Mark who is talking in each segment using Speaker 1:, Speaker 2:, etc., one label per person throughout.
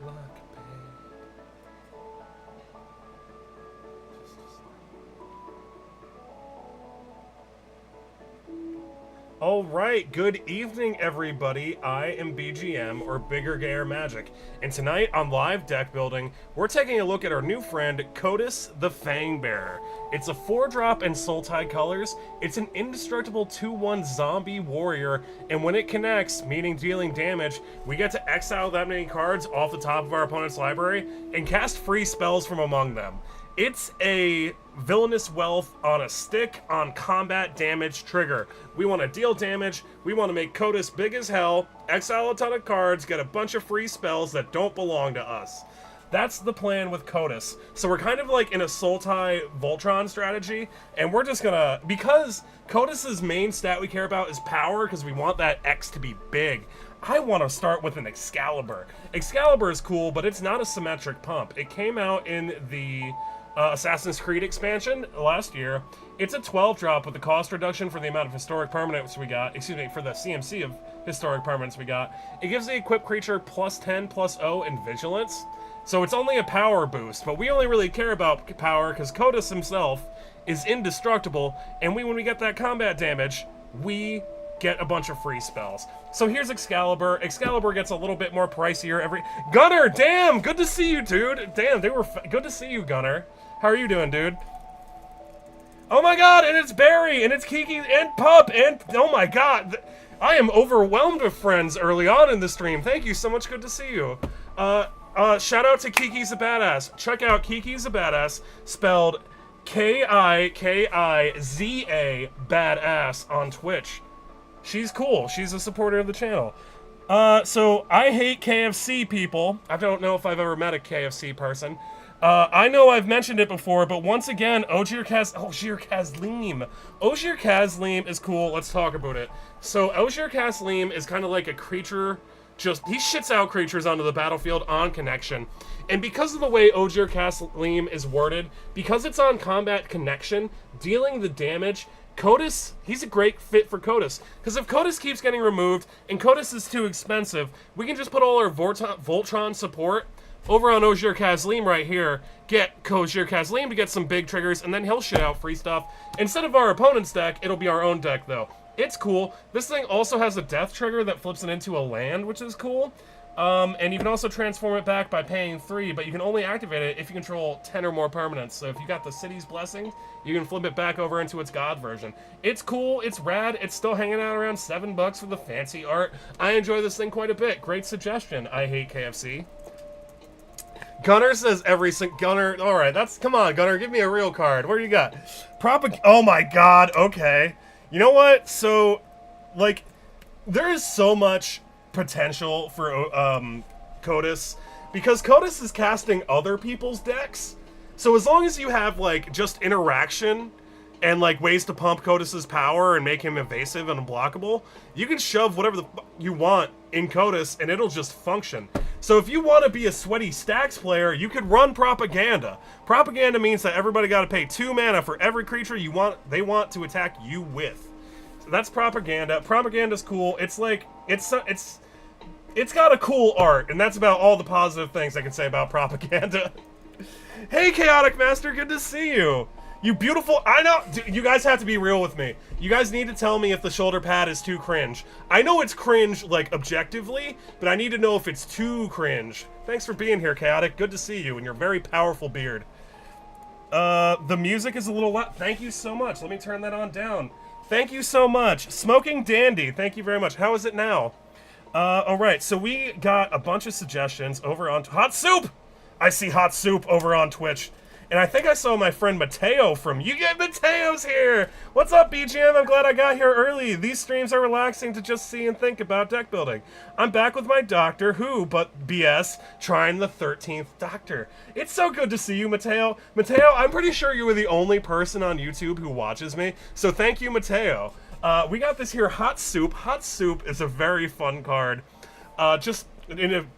Speaker 1: luck, babe. All right, good evening, everybody. I am BGM, or Bigger Gayer Magic, and tonight on Live Deck Building, we're taking a look at our new friend, Kotus the Fangbearer. It's a 4-drop in Sultai colors. It's an indestructible 2/1 zombie warrior, and when it connects, meaning dealing damage, we get to exile that many cards off the top of our opponent's library and cast free spells from among them. It's a villainous wealth on a stick on combat damage trigger. We want to deal damage, we want to make Kotus big as hell, exile a ton of cards, get a bunch of free spells that don't belong to us. That's the plan with Kotus. So we're kind of like in a Sultai Voltron strategy, and we're just gonna, because Kotus's main stat we care about is power, because we want that X to be big, I want to start with an Excalibur. Excalibur is cool, but it's not a symmetric pump. It came out in the Assassin's Creed expansion last year. It's a 12-drop with the cost reduction for the amount of historic permanents we got, excuse me, for the CMC of historic permanents we got. It gives the equipped creature +10/+0 in vigilance, so it's only a power boost, but we only really care about power because Kotus himself is indestructible, and when we get that combat damage, we get a bunch of free spells. So here's Excalibur. Excalibur gets a little bit more pricier every... Gunner, damn! Good to see you, dude! Damn, good to see you, Gunner. How are you doing, dude? Oh my god, and it's Barry, and it's Kiki, and Pup, and... Oh my god! I am overwhelmed with friends early on in the stream. Thank you so much, good to see you. Shout out to Kiki's a Badass. Check out Kiki's a Badass, spelled Kikiza Badass on Twitch. She's cool. She's a supporter of the channel. So I hate KFC people. I don't know if I've ever met a KFC person. I know I've mentioned it before, but once again, Ogier Kazlim. Ogier Kazlim is cool. Let's talk about it. So Ogier Kazlim is kind of like a creature. He shits out creatures onto the battlefield on connection. And because of the way Ogier Kazlim is worded, because it's on combat connection, dealing the damage, Kotus, he's a great fit for Kotus. Because if Kotus keeps getting removed, and Kotus is too expensive, we can just put all our Voltron support over on Ogier Kazlim right here, get Ogier Kazlim to get some big triggers, and then he'll shit out free stuff. Instead of our opponent's deck, it'll be our own deck, though. It's cool. This thing also has a death trigger that flips it into a land, which is cool. And you can also transform it back by paying 3, but you can only activate it if you control 10 or more permanents. So if you got the City's Blessing, you can flip it back over into its God version. It's cool, it's rad, it's still hanging out around $7 for the fancy art. I enjoy this thing quite a bit. Great suggestion. I hate KFC. Gunner says Gunner, alright, come on, Gunner, give me a real card. What do you got? Oh my god, okay. You know what? So, like, there is so much potential for Kotus, because Kotus is casting other people's decks. So as long as you have, like, just interaction and, like, ways to pump Kotus's power and make him evasive and unblockable, you can shove whatever the fuck you want in Kotus and it'll just function. So if you want to be a sweaty stacks player, you could run Propaganda. Propaganda means that everybody got to pay 2 mana for every creature they want to attack you with. So that's Propaganda. Propaganda's cool. It's like, it's got a cool art, and that's about all the positive things I can say about Propaganda. Hey, Chaotic Master, good to see you. You beautiful, I know, you guys have to be real with me. You guys need to tell me if the shoulder pad is too cringe. I know it's cringe, like, objectively, but I need to know if it's too cringe. Thanks for being here, Chaotic. Good to see you, and your very powerful beard. The music is a little loud. Thank you so much. Let me turn that on down. Thank you so much. Smoking Dandy, thank you very much. How is it now? Alright, so we got a bunch of suggestions over on Hot Soup! I see Hot Soup over on Twitch. And I think I saw my friend Mateo from You Get Mateo's here! What's up, BGM? I'm glad I got here early. These streams are relaxing to just see and think about deck building. I'm back with my Doctor Who, but BS, trying the 13th Doctor. It's so good to see you, Mateo. Mateo, I'm pretty sure you were the only person on YouTube who watches me, so thank you, Mateo. We got this here Hot Soup. Hot Soup is a very fun card.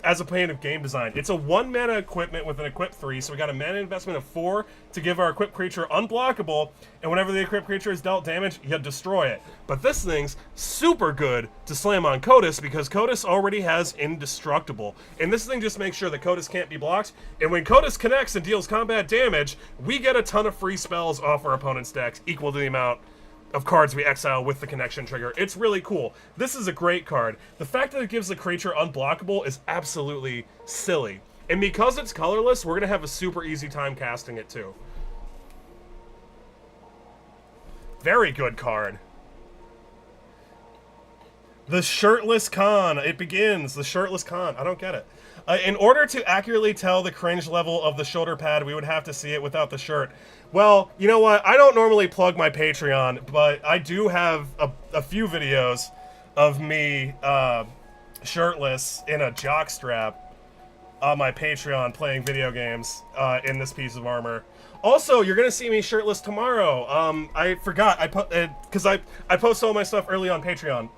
Speaker 1: as a plan of game design. It's a 1 mana equipment with an equip 3, so we got a mana investment of 4 to give our equipped creature unblockable, and whenever the equipped creature is dealt damage, you destroy it. But this thing's super good to slam on Kotus because Kotus already has Indestructible, and this thing just makes sure that Kotus can't be blocked, and when Kotus connects and deals combat damage, we get a ton of free spells off our opponent's decks equal to the amount of cards we exile with the connection trigger. It's really cool. This is a great card. The fact that it gives the creature unblockable is absolutely silly. And because it's colorless, we're going to have a super easy time casting it too. Very good card. The Shirtless Khan. It begins. The Shirtless Khan. I don't get it. In order to accurately tell the cringe level of the shoulder pad, we would have to see it without the shirt. Well, you know what? I don't normally plug my Patreon, but I do have a few videos of me shirtless in a jockstrap on my Patreon playing video games in this piece of armor. Also, you're gonna see me shirtless tomorrow. I forgot, because I post all my stuff early on Patreon.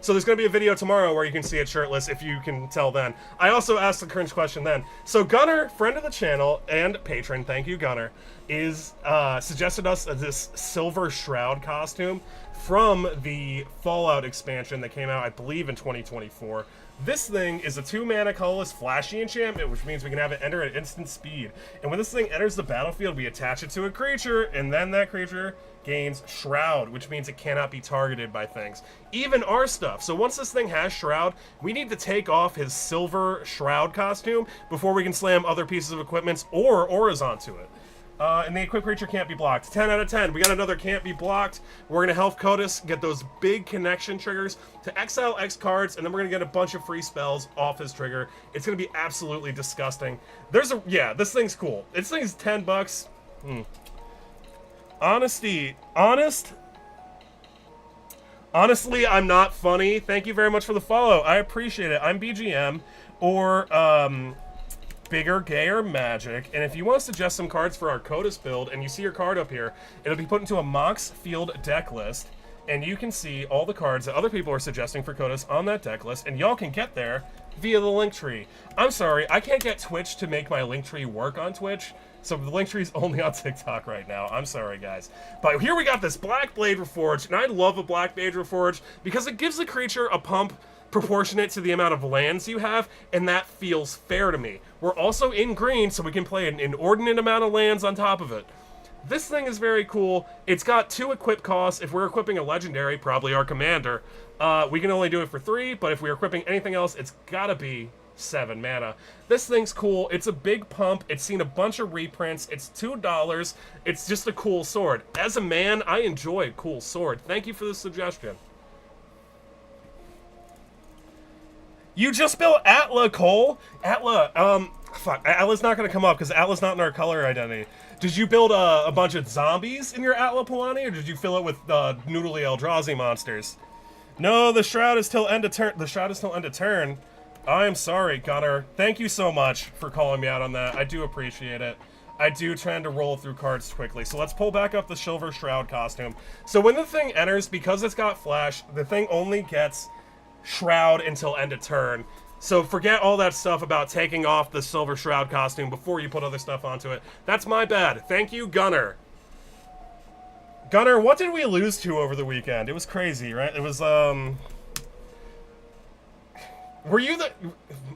Speaker 1: So there's gonna be a video tomorrow where you can see it shirtless if you can tell then. I also asked the cringe question then. So Gunner, friend of the channel and patron, thank you Gunner, is suggested us this Silver Shroud costume from the Fallout expansion that came out, I believe, in 2024. This thing is a 2-mana colorless flashy enchantment, which means we can have it enter at instant speed. And when this thing enters the battlefield, we attach it to a creature, and then that creature gains Shroud, which means it cannot be targeted by things. Even our stuff. So once this thing has Shroud, we need to take off his Silver Shroud costume before we can slam other pieces of equipment or auras onto it. And the equipped creature can't be blocked. 10 out of 10. We got another can't be blocked. We're going to help Kotus get those big connection triggers to exile X cards, and then we're going to get a bunch of free spells off his trigger. It's going to be absolutely disgusting. Yeah, this thing's cool. This thing's $10. Honestly, I'm not funny. Thank you very much for the follow. I appreciate it. I'm BGM, or, Bigger, Gayer Magic, and if you want to suggest some cards for our Kotus build, and you see your card up here, it'll be put into a Mox Field deck list, and you can see all the cards that other people are suggesting for Kotus on that deck list, and y'all can get there via the link tree. I'm sorry, I can't get Twitch to make my link tree work on Twitch, so the link tree is only on TikTok right now. I'm sorry, guys. But here we got this Black Blade Reforged, and I love a Black Blade Reforged because it gives the creature a pump proportionate to the amount of lands you have, and that feels fair to me. We're also in green, so we can play an inordinate amount of lands on top of it. This thing is very cool. It's got 2 equip costs. If we're equipping a legendary, probably our commander, we can only do it for 3, but if we're equipping anything else, it's gotta be 7 mana. This thing's cool. It's a big pump. It's seen a bunch of reprints. It's $2. It's just a cool sword. As a man, I enjoy a cool sword. Thank you for the suggestion. You just built Atla, Cole? Atla, fuck. Atla's not gonna come up because Atla's not in our color identity. Did you build a bunch of zombies in your Atla Polani, or did you fill it with noodly Eldrazi monsters? No, the Shroud is till end of turn. The Shroud is till end of turn. I'm sorry, Gunner. Thank you so much for calling me out on that. I do appreciate it. I do tend to roll through cards quickly. So let's pull back up the Silver Shroud costume. So when the thing enters, because it's got flash, the thing only gets Shroud until end of turn. So forget all that stuff about taking off the Silver Shroud costume before you put other stuff onto it. That's my bad. Thank you, Gunner. Gunner, what did we lose to over the weekend? It was crazy, right? It was, were you the...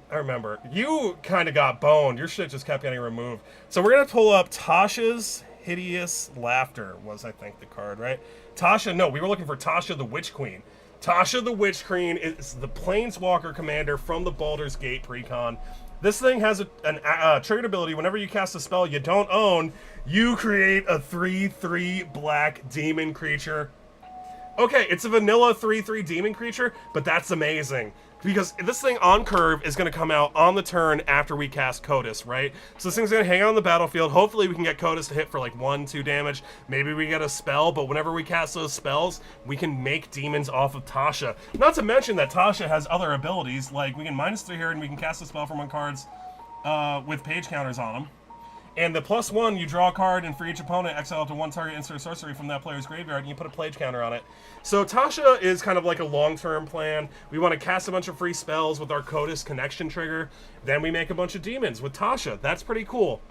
Speaker 1: I remember. You kind of got boned. Your shit just kept getting removed. So we're going to pull up Tasha's Hideous Laughter was, I think, the card, right? Tasha, no, we were looking for Tasha the Witch Queen. Tasha the Witch Queen is the Planeswalker commander from the Baldur's Gate precon. This thing has a triggered ability. Whenever you cast a spell you don't own, you create a 3/3 black demon creature. Okay, it's a vanilla 3/3 demon creature, but that's amazing. Because this thing on curve is going to come out on the turn after we cast Kotus, right? So this thing's going to hang out on the battlefield. Hopefully we can get Kotus to hit for like 1-2 damage. Maybe we get a spell, but whenever we cast those spells, we can make demons off of Tasha. Not to mention that Tasha has other abilities, like we can -3 here and we can cast a spell from on cards with page counters on them. And the +1, you draw a card, and for each opponent, exile to one target insert sorcery from that player's graveyard, and you put a Plague counter on it. So Tasha is kind of like a long-term plan. We want to cast a bunch of free spells with our Codis connection trigger. Then we make a bunch of demons with Tasha. That's pretty cool.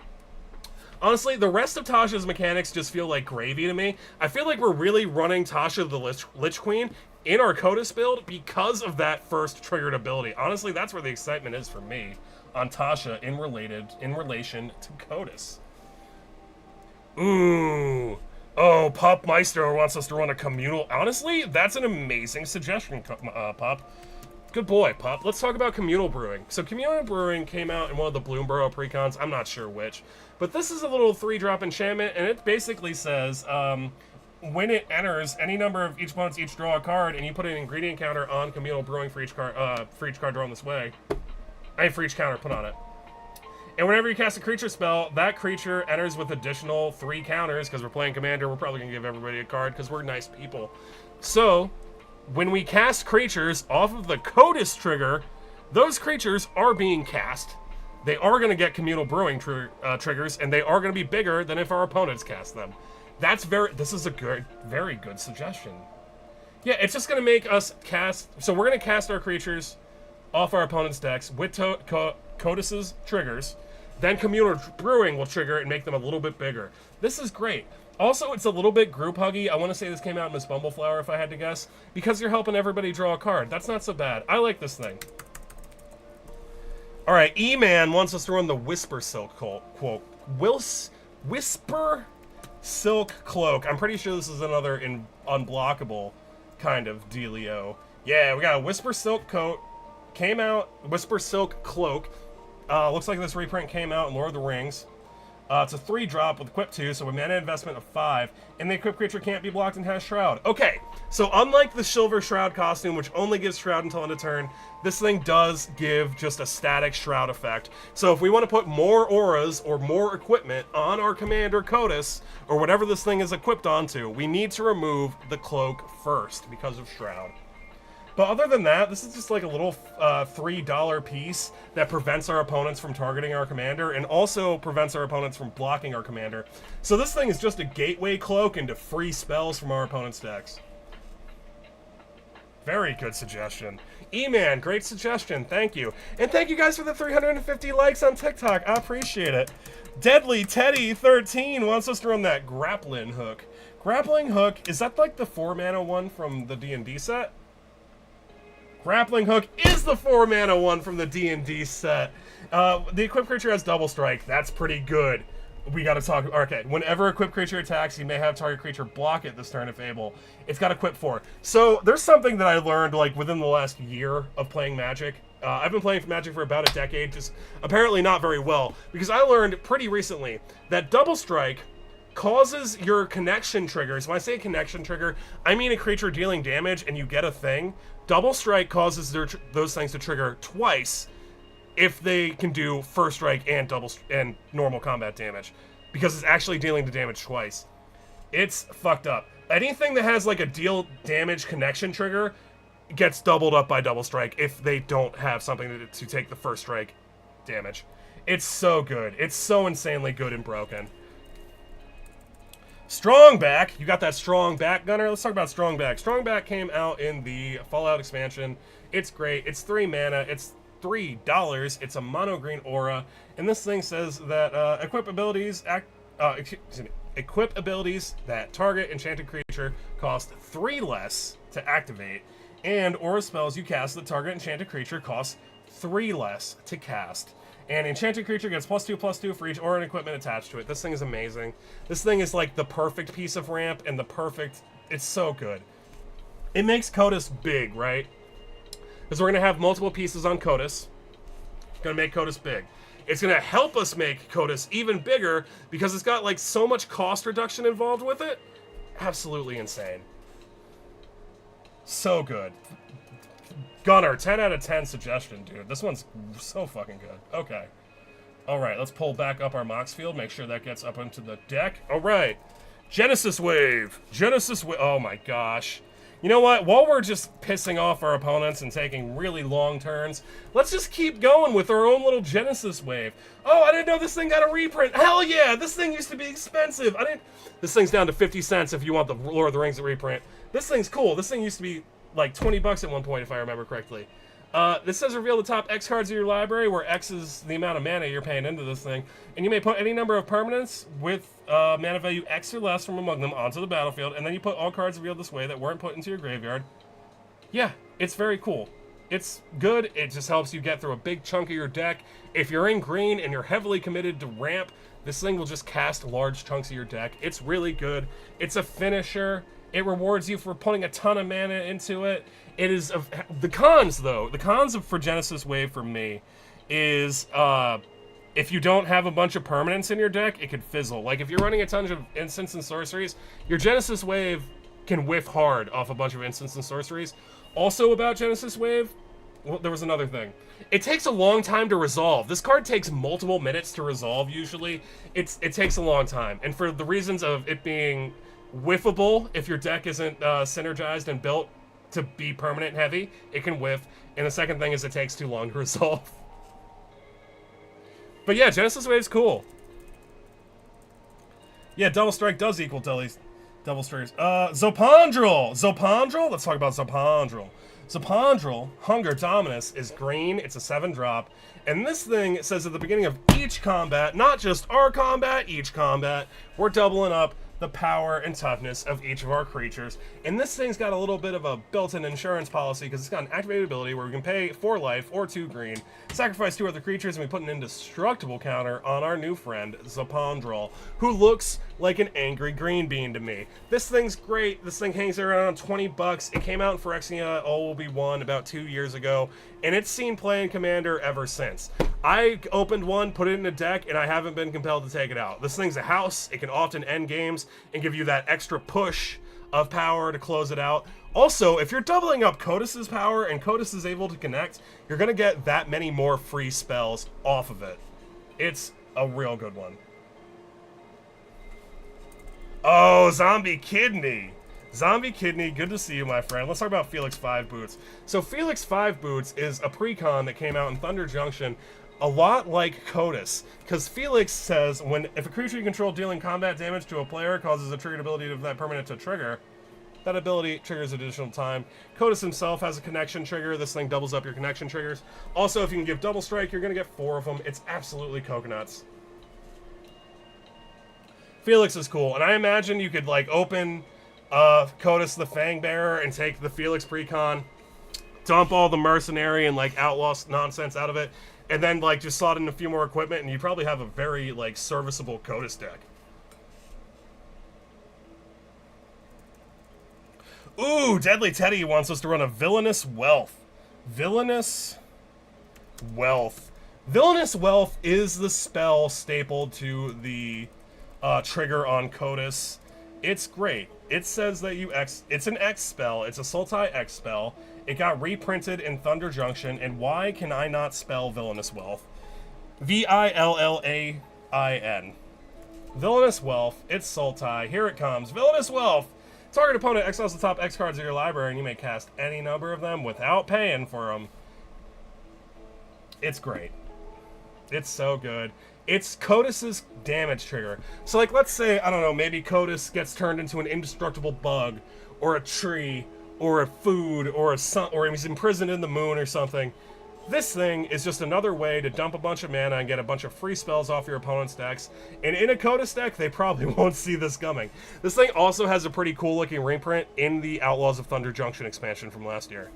Speaker 1: Honestly, the rest of Tasha's mechanics just feel like gravy to me. I feel like we're really running Tasha the Lich Queen in our Codis build because of that first triggered ability. Honestly, that's where the excitement is for me on Tasha in relation to Codis. Ooh. Oh, Pup Meister wants us to run a communal. Honestly, that's an amazing suggestion, Pup. Good boy, Pup. Let's talk about communal brewing. So communal brewing came out in one of the Bloomborough precons. I'm not sure which. But this is a little 3-drop enchantment, and it basically says, when it enters, any number of each opponents each draw a card, and you put an ingredient counter on communal brewing for each card drawn this way. And for each counter put on it. And whenever you cast a creature spell, that creature enters with additional 3 counters, because we're playing Commander, we're probably going to give everybody a card, because we're nice people. So, when we cast creatures off of the Codis trigger, those creatures are being cast. They are going to get communal brewing triggers, and they are going to be bigger than if our opponents cast them. This is a very good suggestion. Yeah, it's just going to make us cast, so we're going to cast our creatures off our opponent's decks with Codis's triggers. Then communal brewing will trigger and make them a little bit bigger. This is great. Also, it's a little bit group huggy. I want to say this came out in Miss Bumbleflower, if I had to guess, because you're helping everybody draw a card. That's not so bad. I like this thing. All right, E-Man wants us to run the Whisper Silk quote. Whisper Silk Cloak. I'm pretty sure this is another unblockable kind of dealio. Yeah, we got a Whisper Silk coat. Came out, Whisper Silk Cloak. Looks like this reprint came out in Lord of the Rings. It's a 3-drop with equip 2, so a mana investment of 5, and the equipped creature can't be blocked and has Shroud. Okay, so unlike the Silver Shroud costume, which only gives Shroud until end of turn, this thing does give just a static Shroud effect. So if we want to put more auras or more equipment on our Commander Codis, or whatever this thing is equipped onto, we need to remove the cloak first because of Shroud. But other than that, this is just like a little $3 piece that prevents our opponents from targeting our commander and also prevents our opponents from blocking our commander. So this thing is just a gateway cloak into free spells from our opponent's decks. Very good suggestion. E-Man, great suggestion. Thank you. And thank you guys for the 350 likes on TikTok. I appreciate it. Deadly Teddy 13 wants us to run that Grappling Hook. Grappling Hook, is that like the 4-mana one from the D&D set? Grappling Hook is the 4-mana one from the D&D set. The equipped creature has double strike. That's pretty good. We gotta talk. Okay, whenever equipped creature attacks, you may have target creature block it this turn if able. It's got equip 4. So there's something that I learned like within the last year of playing Magic. I've been playing Magic for about a decade, just apparently not very well, because I learned pretty recently that double strike causes your connection triggers. When I say connection trigger, I mean a creature dealing damage and you get a thing. Double strike causes those things to trigger twice if they can do first strike and normal combat damage, because it's actually dealing the damage twice. It's fucked up. Anything that has like a deal damage connection trigger gets doubled up by double strike if they don't have something to take the first strike damage. It's so good. It's so insanely good and broken. Strong Back, you got that Strong Back, Gunner? Let's talk about Strong Back. Strong Back came out in the Fallout expansion. It's great. It's 3 mana. It's $3. It's a mono green aura, and this thing says that equip abilities that target enchanted creature cost 3 less to activate, and aura spells you cast that target enchanted creature cost 3 less to cast. And enchanted creature gets +2/+2 for each aura and equipment attached to it. This thing is amazing. This thing is like the perfect piece of ramp and the perfect... It's so good. It makes Codis big, right? Because we're going to have multiple pieces on Codis. It's going to make Codis big. It's going to help us make Codis even bigger because it's got like so much cost reduction involved with it. Absolutely insane. So good. Gunner, 10 out of 10 suggestion, dude. This one's so fucking good. Okay. Alright, let's pull back up our Mox field. Make sure that gets up into the deck. Alright. Genesis Wave. Genesis Wave. Oh my gosh. You know what? While we're just pissing off our opponents and taking really long turns, let's just keep going with our own little Genesis wave. Oh, I didn't know this thing got a reprint. Hell yeah, this thing used to be expensive. This thing's down to 50 cents if you want the Lord of the Rings reprint. This thing's cool. This thing used to be like 20 bucks at one point, if I remember correctly. This says reveal the top X cards of your library, where X is the amount of mana you're paying into this thing. And you may put any number of permanents with mana value X or less from among them onto the battlefield, and then you put all cards revealed this way that weren't put into your graveyard. Yeah, it's very cool. It's good. It just helps you get through a big chunk of your deck. If you're in green and you're heavily committed to ramp, this thing will just cast large chunks of your deck. It's really good. It's a finisher. It rewards you for putting a ton of mana into it. It is the cons, though. The cons for Genesis Wave for me is if you don't have a bunch of permanents in your deck, it could fizzle. Like if you're running a ton of instants and sorceries, your Genesis Wave can whiff hard off a bunch of instants and sorceries. Also about Genesis Wave, well, there was another thing. It takes a long time to resolve. This card takes multiple minutes to resolve usually. It takes a long time. And for the reasons of it being whiffable, if your deck isn't synergized and built to be permanent heavy, it can whiff. And the second thing is it takes too long to resolve. But yeah, Genesis Wave's cool. Yeah, Double Strike does equal double strikes. Zopandrel! Zopandrel? Let's talk about Zopandrel. Zopandrel, Hunger Dominus, is green. It's a 7-drop. And this thing says at the beginning of each combat, not just our combat, each combat, we're doubling up the power and toughness of each of our creatures. And this thing's got a little bit of a built-in insurance policy because it's got an activated ability where we can pay 4 life or 2 green, sacrifice 2 other creatures, and we put an indestructible counter on our new friend, Zopandrel, who looks like an angry green bean to me. This thing's great. This thing hangs around 20 bucks. It came out in Phyrexia All Will Be One about 2 years ago, and it's seen play in Commander ever since. I opened one, put it in a deck, and I haven't been compelled to take it out. This thing's a house. It can often end games and give you that extra push of power to close it out. Also, if you're doubling up Kotus's power and Kotus is able to connect, you're going to get that many more free spells off of it. It's a real good one. Oh, Zombie Kidney. Zombie Kidney, good to see you, my friend. Let's talk about Felix 5 Boots. So Felix 5 Boots is a precon that came out in Thunder Junction, a lot like Kotus, because Felix says if a creature you control dealing combat damage to a player causes a triggered ability of that permanent to trigger, that ability triggers additional time. Kotus himself has a connection trigger. This thing doubles up your connection triggers. Also, if you can give Double Strike, you're going to get 4 of them. It's absolutely coconuts. Felix is cool, and I imagine you could like open Kotus the Fangbearer and take the Felix precon, dump all the mercenary and like outlaw nonsense out of it, and then like just slot in a few more equipment, and you probably have a very like serviceable Kotus deck. Ooh, Deadly Teddy wants us to run a Villainous Wealth. Villainous Wealth. Villainous Wealth is the spell stapled to the trigger on Kotus. It's great. It says that it's an X spell. It's a Sultai X spell. It got reprinted in Thunder Junction, and why can I not spell Villainous Wealth? V-I-L-L-A-I-N. Villainous Wealth. It's Sultai. Here it comes. Villainous Wealth. Target opponent exiles the top X cards of your library, and you may cast any number of them without paying for them. It's great. It's so good. It's Kotus's damage trigger. So, like, let's say, I don't know, maybe Kotus gets turned into an indestructible bug, or a tree, or a food, or a sun, or he's imprisoned in the moon or something. This thing is just another way to dump a bunch of mana and get a bunch of free spells off your opponent's decks. And in a Kotus deck, they probably won't see this coming. This thing also has a pretty cool looking reprint in the Outlaws of Thunder Junction expansion from last year.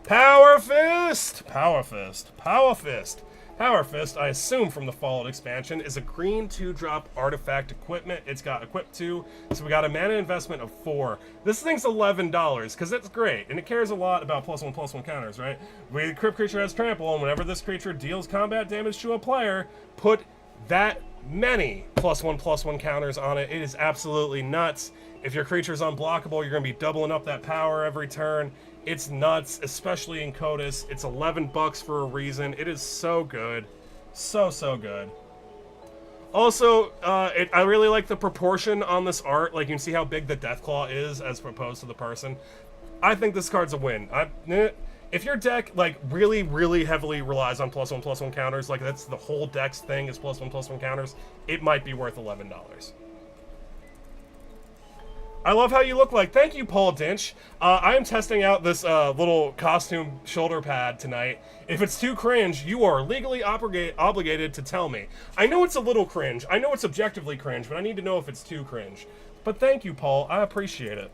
Speaker 1: Power Fist! Power Fist. Power Fist. Power Fist, I assume from the Fallout expansion, is a green 2-drop artifact equipment. It's got Equip 2, so we got a mana investment of 4. This thing's $11, because it's great, and it cares a lot about +1/+1 counters, right? The equipped creature has trample, and whenever this creature deals combat damage to a player, put that many +1/+1 counters on it. It is absolutely nuts. If your creature's unblockable, you're going to be doubling up that power every turn. It's nuts, especially in Kotus. It's $11 for a reason. It is so good. So, so good. Also, I really like the proportion on this art. Like, you can see how big the Deathclaw is as opposed to the person. I think this card's a win. If your deck, like, really, really heavily relies on +1/+1 counters, like, that's the whole deck's thing is +1/+1 counters, it might be worth $11. I love how you look like. Thank you, Paul Dinch. I am testing out this little costume shoulder pad tonight. If it's too cringe, you are legally obligated to tell me. I know it's a little cringe. I know it's objectively cringe, but I need to know if it's too cringe. But thank you, Paul. I appreciate it.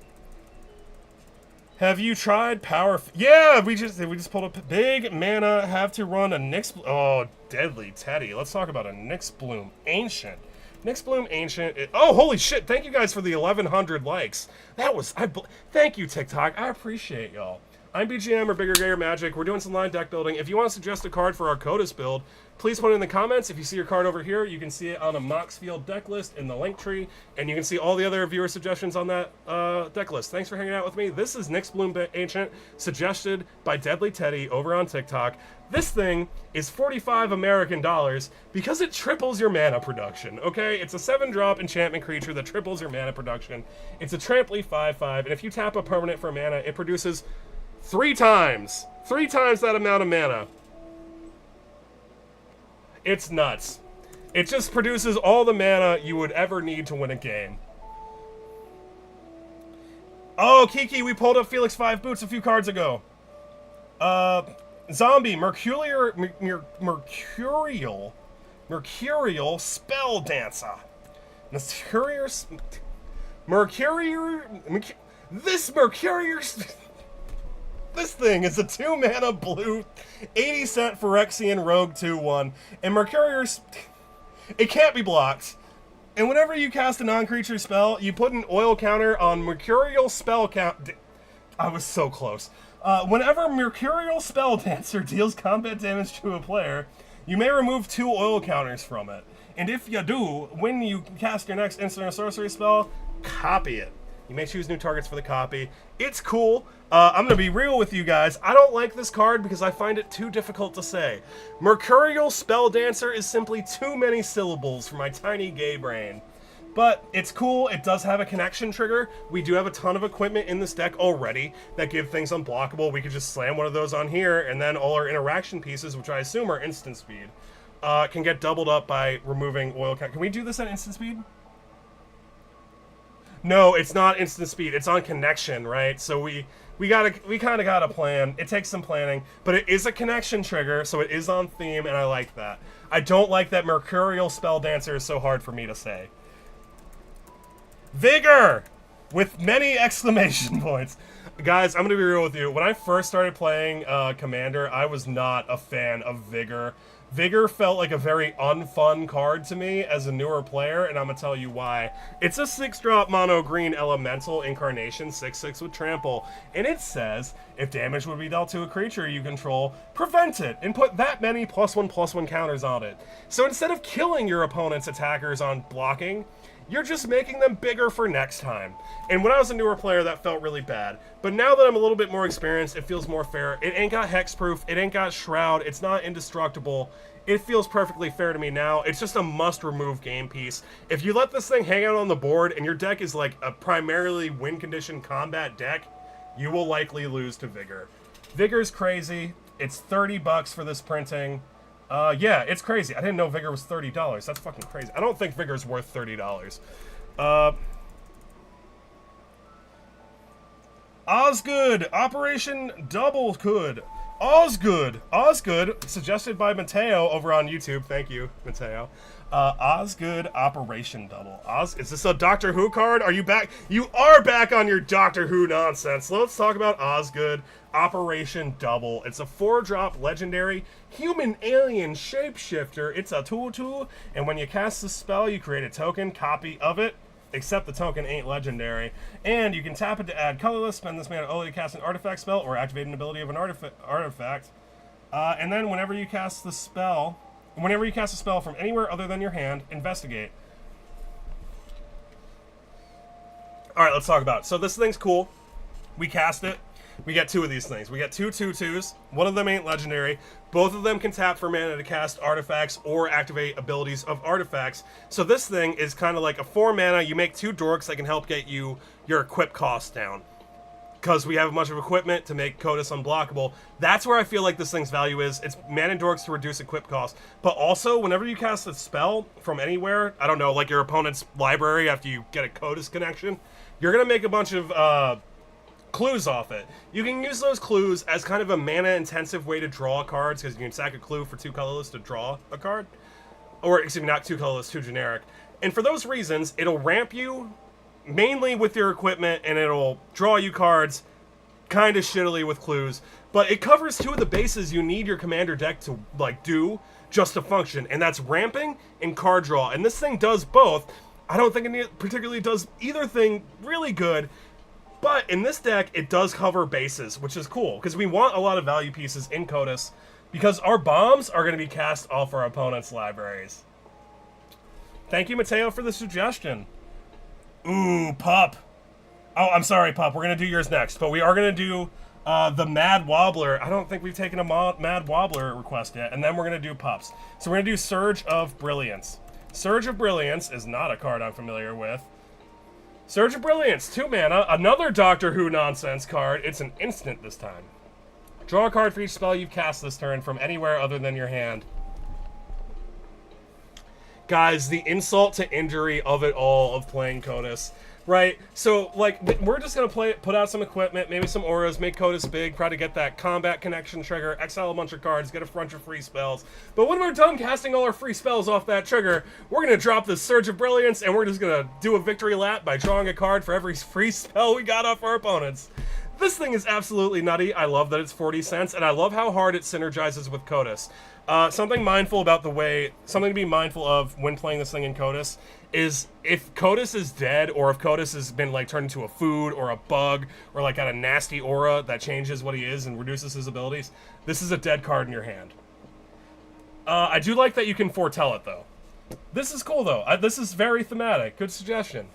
Speaker 1: Have you tried Power? Yeah, we just pulled up. Big mana have to run a Nyx. Oh, Deadly Teddy. Let's talk about a Nyx Bloom Ancient. Nyx Bloom Ancient. Oh, holy shit! Thank you guys for the 1,100 likes. That was thank you, TikTok. I appreciate y'all. I'm BGM or Bigger Gayer Magic. We're doing some line deck building. If you want to suggest a card for our CODIS build, please put it in the comments. If you see your card over here, you can see it on a Moxfield deck list in the link tree, and you can see all the other viewer suggestions on that deck list. Thanks for hanging out with me. This is Nyx Bloom Ancient, suggested by Deadly Teddy over on TikTok. This thing is 45 American dollars because it triples your mana production, okay? It's a 7-drop enchantment creature that triples your mana production. It's a tramply 5/5, and if you tap a permanent for mana, it produces 3 times that amount of mana. It's nuts. It just produces all the mana you would ever need to win a game. Oh, Kiki, we pulled up Felix 5 Boots a few cards ago. Zombie, Mercurial Spell Dancer. This thing is a 2-mana blue, 80-cent Phyrexian Rogue 2/1, and Mercurius, it can't be blocked. And whenever you cast a non-creature spell, you put an oil counter on Mercurial Spell Count. I was so close. Whenever Mercurial Spell Dancer deals combat damage to a player, you may remove 2 oil counters from it. And if you do, when you cast your next instant or sorcery spell, copy it. You may choose new targets for the copy. It's cool. I'm going to be real with you guys. I don't like this card because I find it too difficult to say. Mercurial Spell Dancer is simply too many syllables for my tiny gay brain. But it's cool. It does have a connection trigger. We do have a ton of equipment in this deck already that give things unblockable. We could just slam one of those on here, and then all our interaction pieces, which I assume are instant speed, can get doubled up by removing oil count. Can we do this at instant speed? No, it's not instant speed. It's on connection, right? So we kind of got a plan. It takes some planning, but it is a connection trigger, so it is on theme, and I like that. I don't like that Mercurial Spell Dancer is so hard for me to say. Vigor! With many exclamation points. Guys, I'm going to be real with you. When I first started playing Commander, I was not a fan of Vigor. Vigor felt like a very unfun card to me as a newer player, and I'm going to tell you why. It's a 6-drop mono green elemental incarnation, 6/6 with trample, and it says, if damage would be dealt to a creature you control, prevent it, and put that many +1/+1 counters on it. So instead of killing your opponent's attackers on blocking, you're just making them bigger for next time. And when I was a newer player, that felt really bad. But now that I'm a little bit more experienced, it feels more fair. It ain't got hexproof, it ain't got shroud, it's not indestructible. It feels perfectly fair to me now. It's just a must-remove game piece. If you let this thing hang out on the board and your deck is like a primarily win-condition combat deck, you will likely lose to Vigor. Vigor's crazy. It's $30 for this printing. Yeah, it's crazy. I didn't know Vigor was $30. That's fucking crazy. I don't think Vigor's worth $30. Osgood! Operation Double Good. Osgood, suggested by Mateo over on YouTube. Thank you, Mateo. Osgood Operation Double. Is this a Doctor Who card? Are you back? You are back on your Doctor Who nonsense. Let's talk about Osgood Operation Double. It's a 4-drop legendary human alien shapeshifter. It's a 2/2, and when you cast the spell, you create a token copy of it. Except the token ain't legendary. And you can tap it to add colorless, spend this mana only to cast an artifact spell, or activate an ability of an artifact. And then whenever you cast a spell from anywhere other than your hand, investigate. Alright, let's talk about it. So this thing's cool. We cast it. We get 2 of these things. We get 2 2/2s. One of them ain't legendary. Both of them can tap for mana to cast artifacts or activate abilities of artifacts. So this thing is kind of like a 4 mana. You make 2 dorks that can help get you your equip cost down. Because we have a bunch of equipment to make Kotus unblockable. That's where I feel like this thing's value is. It's mana dorks to reduce equip cost. But also, whenever you cast a spell from anywhere, I don't know, like your opponent's library after you get a Kotus connection, you're going to make a bunch of clues off it. You can use those clues as kind of a mana-intensive way to draw cards, because you can sack a clue for 2 colorless to draw a card. Or, excuse me, not 2 colorless, 2 generic. And for those reasons, it'll ramp you mainly with your equipment, and it'll draw you cards kind of shittily with clues. But it covers 2 of the bases you need your commander deck to, like, do just to function, and that's ramping and card draw. And this thing does both. I don't think it particularly does either thing really good, but in this deck, it does cover bases, which is cool, because we want a lot of value pieces in Kotus, because our bombs are going to be cast off our opponent's libraries. Thank you, Mateo, for the suggestion. Ooh, Pup. Oh, I'm sorry, Pup. We're going to do yours next. But we are going to do the Mad Wobbler. I don't think we've taken a Mad Wobbler request yet. And then we're going to do Pups. So we're going to do Surge of Brilliance. Surge of Brilliance is not a card I'm familiar with. Surge of Brilliance, 2 mana. Another Doctor Who nonsense card. It's an instant this time. Draw a card for each spell you've cast this turn from anywhere other than your hand. Guys, the insult to injury of it all, of playing Kotus, right? So, like, we're just going to put out some equipment, maybe some auras, make Kotus big, try to get that combat connection trigger, exile a bunch of cards, get a bunch of free spells. But when we're done casting all our free spells off that trigger, we're going to drop this Surge of Brilliance, and we're just going to do a victory lap by drawing a card for every free spell we got off our opponents. This thing is absolutely nutty. I love that it's 40 cents, and I love how hard it synergizes with Kotus. Something to be mindful of when playing this thing in Kotus is if Kotus is dead, or if Kotus has been like turned into a food or a bug, or like got a nasty aura that changes what he is and reduces his abilities, this is a dead card in your hand. I do like that you can foretell it though. This is cool though. This is very thematic. Good suggestion.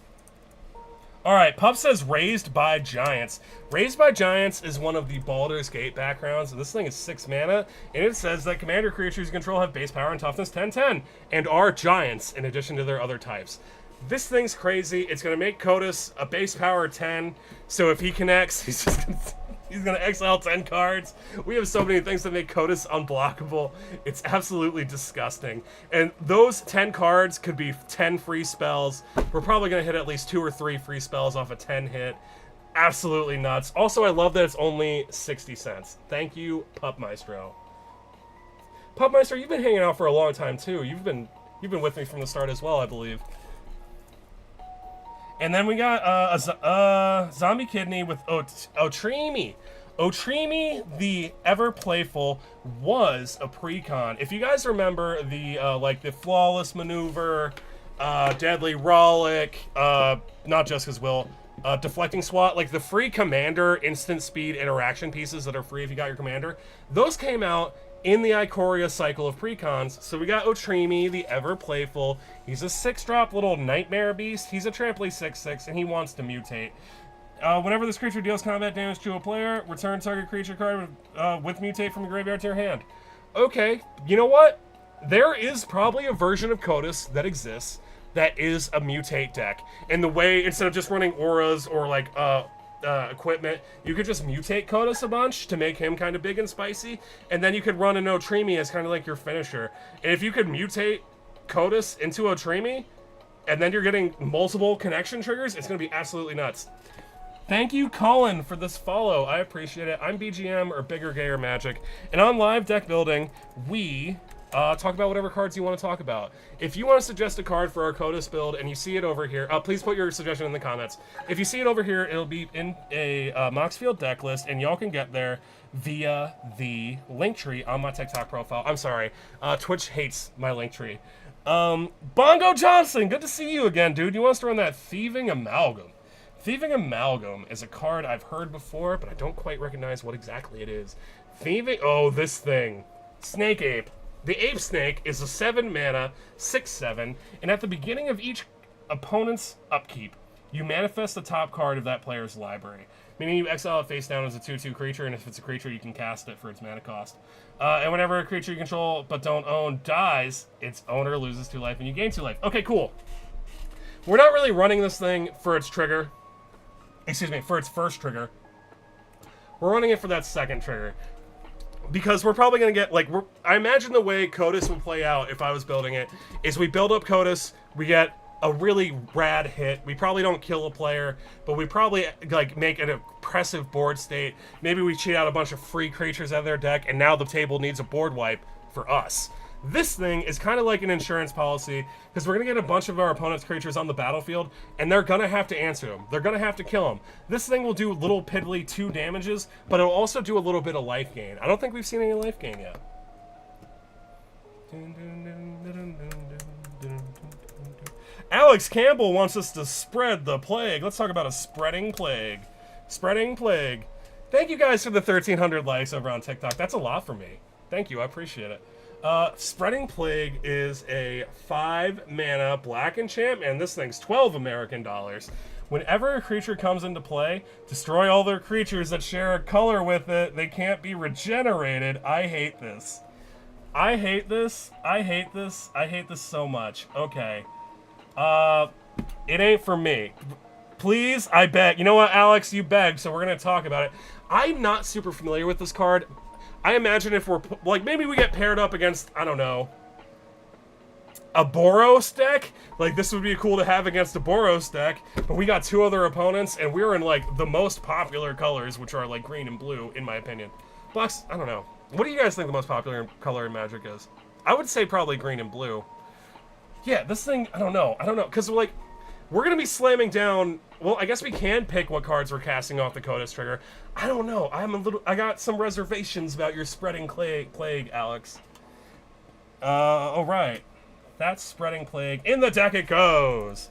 Speaker 1: Alright, Pup says Raised by Giants. Raised by Giants is one of the Baldur's Gate backgrounds. This thing is 6 mana, and it says that commander creatures you control have base power and toughness 10/10, and are giants in addition to their other types. This thing's crazy. It's going to make Kotus a base power 10, so if he connects, he's going to exile 10 cards. We have so many things that make Kotus unblockable. It's absolutely disgusting. And those 10 cards could be 10 free spells. We're probably going to hit at least 2 or 3 free spells off a 10 hit. Absolutely nuts. Also, I love that it's only 60 cents. Thank you, Pup Maestro. Pup Maestro, you've been hanging out for a long time too. You've been with me from the start as well, I believe. And then we got a Zombie Kidney with Otrimi. Otrimi, the Ever Playful, was a precon. If you guys remember the the Flawless Maneuver, Deadly Rollick, not Jessica's Will, Deflecting Swat, like the free commander instant speed interaction pieces that are free if you got your commander, those came out in the Ikoria cycle of precons. So we got Otrimi, the Ever Playful. He's a 6-drop little nightmare beast. He's a trampoline 6/6, and he wants to mutate. Whenever this creature deals combat damage to a player, return target creature card with mutate from your graveyard to your hand. Okay, you know what? There is probably a version of Kotus that exists that is a mutate deck. And the way, instead of just running auras or like equipment, you could just mutate Kotus a bunch to make him kind of big and spicy, and then you could run an Otrimi as kind of like your finisher. And if you could mutate Kotus into Otrimi, and then you're getting multiple connection triggers, it's going to be absolutely nuts. Thank you, Colin, for this follow. I appreciate it. I'm BGM, or Bigger Gayer Magic, and on live deck building, we talk about whatever cards you want to talk about. If you want to suggest a card for our Kotus build and you see it over here, please put your suggestion in the comments. If you see it over here, it'll be in a Moxfield deck list, and y'all can get there via the link tree on my TikTok profile. I'm sorry, Twitch hates my link tree. Bongo Johnson, good to see you again, dude. You want us to run that Thieving Amalgam? Thieving Amalgam is a card I've heard before, but I don't quite recognize what exactly it is. Thieving, oh, this thing. Snake Ape. The Ape Snake is a 7 mana, 6/7, and at the beginning of each opponent's upkeep, You manifest the top card of that player's library, meaning you exile it face down as a 2/2 creature, and if it's a creature, you can cast it for its mana cost. And whenever a creature you control but don't own dies, its owner loses 2 life and you gain 2 life. Okay, cool. We're not really running this thing for its trigger. Excuse me, for its first trigger. We're running it for that second trigger. Because we're probably going to get, like, I imagine the way Codas would play out if I was building it, is we build up Codas, we get a really rad hit, we probably don't kill a player, but we probably, like, make an impressive board state. Maybe we cheat out a bunch of free creatures out of their deck, and now the table needs a board wipe for us. This thing is kind of like an insurance policy, because we're going to get a bunch of our opponent's creatures on the battlefield, and they're going to have to answer them. They're going to have to kill them. This thing will do little piddly 2 damages, but it'll also do a little bit of life gain. I don't think we've seen any life gain yet. Alex Campbell wants us to spread the plague. Let's talk about a spreading plague. Spreading plague. Thank you guys for the 1,300 likes over on TikTok. That's a lot for me. Thank you. I appreciate it. Spreading Plague is a 5 mana black enchantment, and this thing's 12 American dollars. Whenever a creature comes into play, destroy all their creatures that share a color with it. They can't be regenerated. I hate this. I hate this. I hate this. I hate this so much. Okay. It ain't for me. Please, I beg. You know what, Alex? You begged, so we're gonna talk about it. I'm not super familiar with this card. I imagine if we're, like, maybe we get paired up against, I don't know, a Boros deck. Like, this would be cool to have against a Boros deck, but we got 2 other opponents, and we're in, like, the most popular colors, which are, like, green and blue, in my opinion. Bucks, I don't know. What do you guys think the most popular color in Magic is? I would say probably green and blue. Yeah, this thing, I don't know, because, like, we're going to be slamming down. Well, I guess we can pick what cards we're casting off the Codas trigger. I don't know. I got some reservations about your spreading plague, Alex. All right. That's spreading plague. In the deck it goes.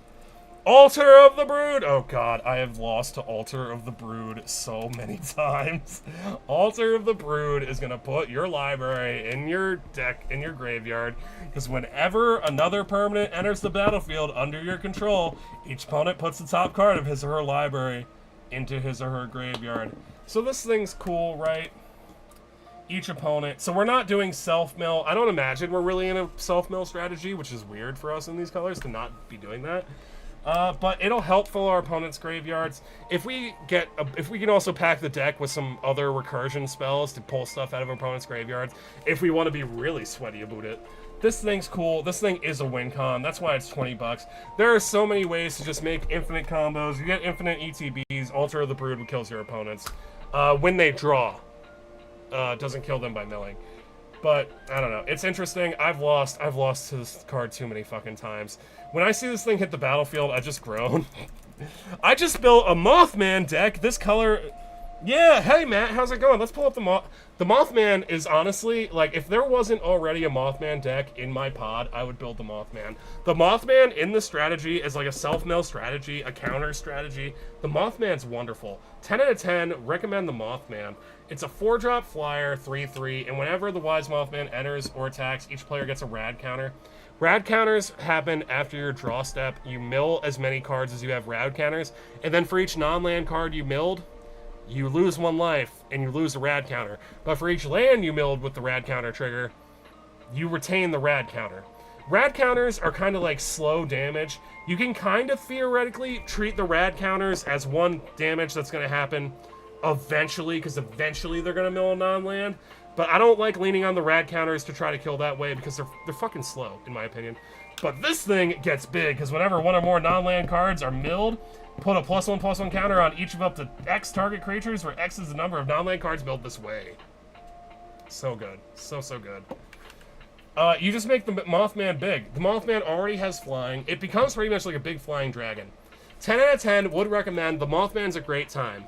Speaker 1: Altar of the Brood. Oh god, I have lost to Altar of the Brood so many times. Altar of the Brood is gonna put your library in your deck, in your graveyard, because whenever another permanent enters the battlefield under your control, each opponent puts the top card of his or her library into his or her graveyard. So this thing's cool, right? Each opponent. So we're not doing self-mill. I don't imagine we're really in a self-mill strategy, which is weird for us in these colors to not be doing that. But it'll help fill our opponent's graveyards. If we can also pack the deck with some other recursion spells to pull stuff out of our opponent's graveyards, if we want to be really sweaty about it. This thing's cool. This thing is a win con. That's why it's 20 bucks. There are so many ways to just make infinite combos. You get infinite ETBs. Altar of the Brood kills your opponents. When they draw. Doesn't kill them by milling. But, I don't know. It's interesting. I've lost to this card too many fucking times. When I see this thing hit the battlefield, I just groan. I just built a Mothman deck. This color... Yeah, hey Matt, how's it going? Let's pull up the Mothman is honestly, like, if there wasn't already a Mothman deck in my pod, I would build the Mothman. The Mothman in the strategy is like a self-mill strategy, a counter strategy. The Mothman's wonderful. 10 out of 10, recommend the Mothman. It's a 4-drop flyer, 3/3, and whenever the Wise Mothman enters or attacks, each player gets a rad counter. Rad counters happen after your draw step. You mill as many cards as you have rad counters, and then for each non-land card you milled, you lose 1 life, and you lose a rad counter. But for each land you milled with the rad counter trigger, you retain the rad counter. Rad counters are kind of like slow damage. You can kind of theoretically treat the rad counters as 1 damage that's going to happen eventually, because eventually they're going to mill a non-land. But I don't like leaning on the rad counters to try to kill that way, because they're fucking slow, in my opinion. But this thing gets big, because whenever 1 or more non-land cards are milled, put a +1/+1 counter on each of up to X target creatures, where X is the number of non-land cards milled this way. So good. So good. You just make the Mothman big. The Mothman already has flying. It becomes pretty much like a big flying dragon. 10 out of 10, would recommend. The Mothman's a great time.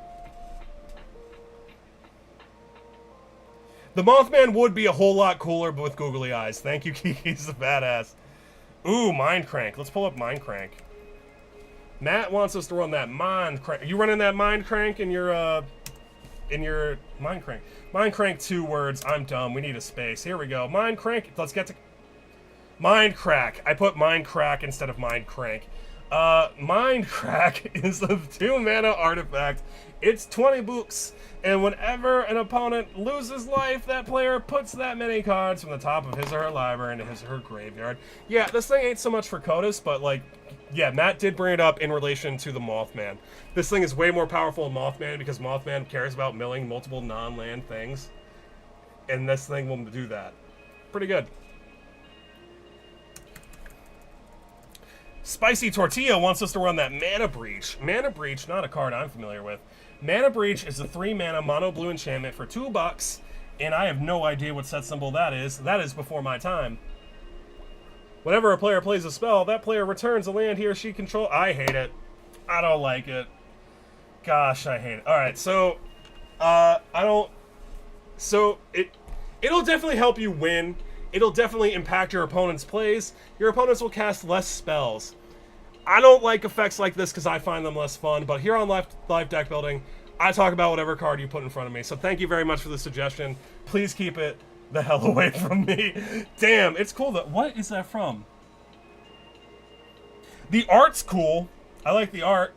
Speaker 1: The Mothman would be a whole lot cooler, but with googly eyes. Thank you, Kiki's a badass. Ooh, Mind Crank. Let's pull up Mind Crank. Matt wants us to run that Mind Crank. Are you running that Mind Crank in your Mind Crank? Mind Crank, 2 words. I'm dumb. We need a space. Here we go. Mind Crank. Let's get to Mind Crack. I put Mind Crack instead of Mind Crank. Mind Crack is a 2-mana artifact. It's 20 books, and whenever an opponent loses life, that player puts that many cards from the top of his or her library into his or her graveyard. Yeah, this thing ain't so much for Codas, but like, yeah, Matt did bring it up in relation to the Mothman. This thing is way more powerful in Mothman because Mothman cares about milling multiple non-land things, and this thing will do that. Pretty good. Spicy Tortilla wants us to run that Mana Breach. Mana Breach, not a card I'm familiar with. Mana Breach is a 3-mana mono blue enchantment for $2, and I have no idea what set symbol that is. That is before my time. Whenever a player plays a spell, that player returns a land he or she controls. I hate it. I don't like it. Gosh, I hate it. Alright, so, it'll definitely help you win. It'll definitely impact your opponent's plays. Your opponents will cast less spells. I don't like effects like this because I find them less fun, but here on live deck building, I talk about whatever card you put in front of me. So thank you very much for the suggestion. Please keep it the hell away from me. Damn, it's cool that. What is that from? The art's cool. I like the art.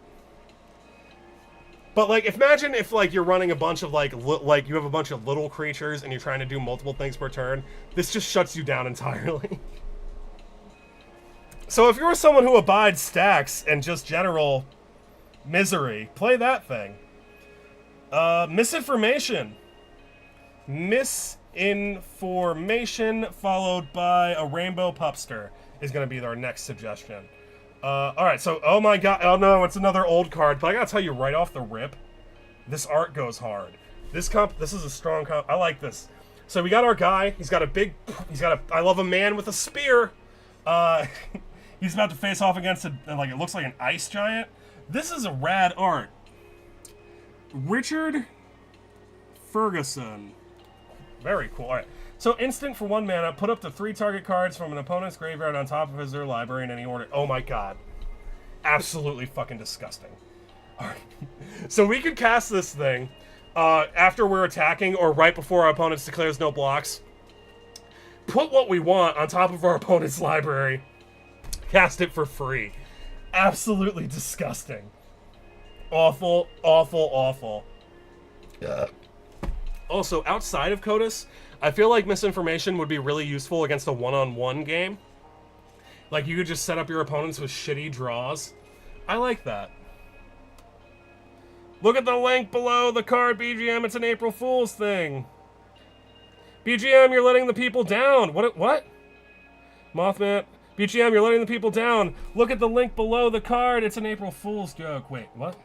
Speaker 1: But like, imagine if like you're running a bunch of like you have a bunch of little creatures and you're trying to do multiple things per turn. This just shuts you down entirely. So if you're someone who abides stacks and just general misery, play that thing. Misinformation. Misinformation followed by a rainbow pupster is going to be our next suggestion. Alright, so, oh my god, oh no, it's another old card, but I gotta tell you right off the rip, this art goes hard. This is a strong comp, I like this. So we got our guy, I love a man with a spear. He's about to face off against it looks like an ice giant. This is a rad art. Richard Ferguson. Very cool, alright. So instant for 1 mana, put up to 3 target cards from an opponent's graveyard on top of his or her library in any order. Oh my god. Absolutely fucking disgusting. Alright. So we could cast this thing after we're attacking or right before our opponent declares no blocks. Put what we want on top of our opponent's library. Cast it for free. Absolutely disgusting. Awful, awful, awful. Also, outside of Codas, I feel like Misinformation would be really useful against a one-on-one game. Like, you could just set up your opponents with shitty draws. I like that. Look at the link below the card, BGM. It's an April Fool's thing. BGM, you're letting the people down. What? Mothman. BGM, you're letting the people down. Look at the link below the card. It's an April Fool's joke. Wait, what?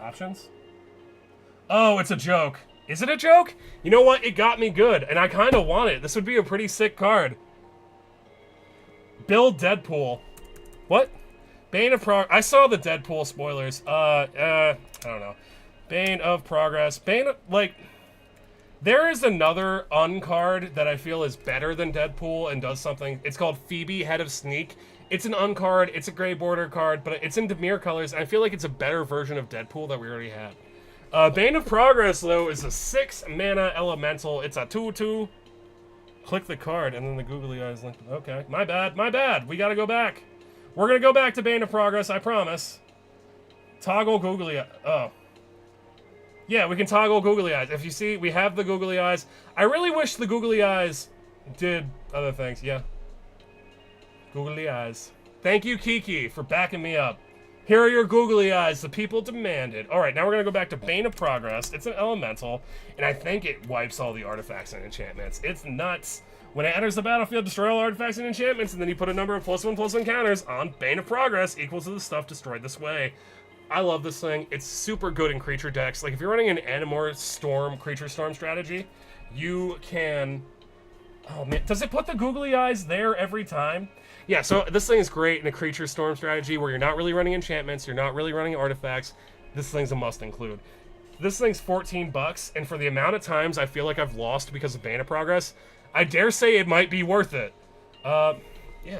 Speaker 1: Options? Oh, it's a joke. Is it a joke? You know what? It got me good, and I kind of want it. This would be a pretty sick card. Build Deadpool. What? Bane of Progress. I saw the Deadpool spoilers. I don't know. Bane of Progress. There is another uncard that I feel is better than Deadpool and does something. It's called Phoebe, Head of Sneak. It's an uncard. It's a gray border card, but it's in Demir colors, and I feel like it's a better version of Deadpool that we already had. Bane of Progress, though, is a 6-mana elemental. It's a 2/2. Click the card, and then the googly eyes link. Okay, my bad. We gotta go back. We're gonna go back to Bane of Progress, I promise. Toggle googly eye. Oh. Yeah, we can toggle googly eyes. If you see, we have the googly eyes. I really wish the googly eyes did other things. Yeah. Googly eyes. Thank you, Kiki, for backing me up. Here are your googly eyes. The people demanded. Alright, now we're going to go back to Bane of Progress. It's an elemental, and I think it wipes all the artifacts and enchantments. It's nuts. When it enters the battlefield, destroy all artifacts and enchantments, and then you put a number of +1/+1 counters on Bane of Progress equal to the stuff destroyed this way. I love this thing. It's super good in creature decks. Like, if you're running an Animorphs Storm, Creature Storm strategy, you can... Oh, man. Does it put the googly eyes there every time? Yeah, so this thing is great in a Creature Storm strategy where you're not really running enchantments, you're not really running artifacts. This thing's a must-include. This thing's $14, and for the amount of times I feel like I've lost because of Bane of Progress, I dare say it might be worth it. Yeah.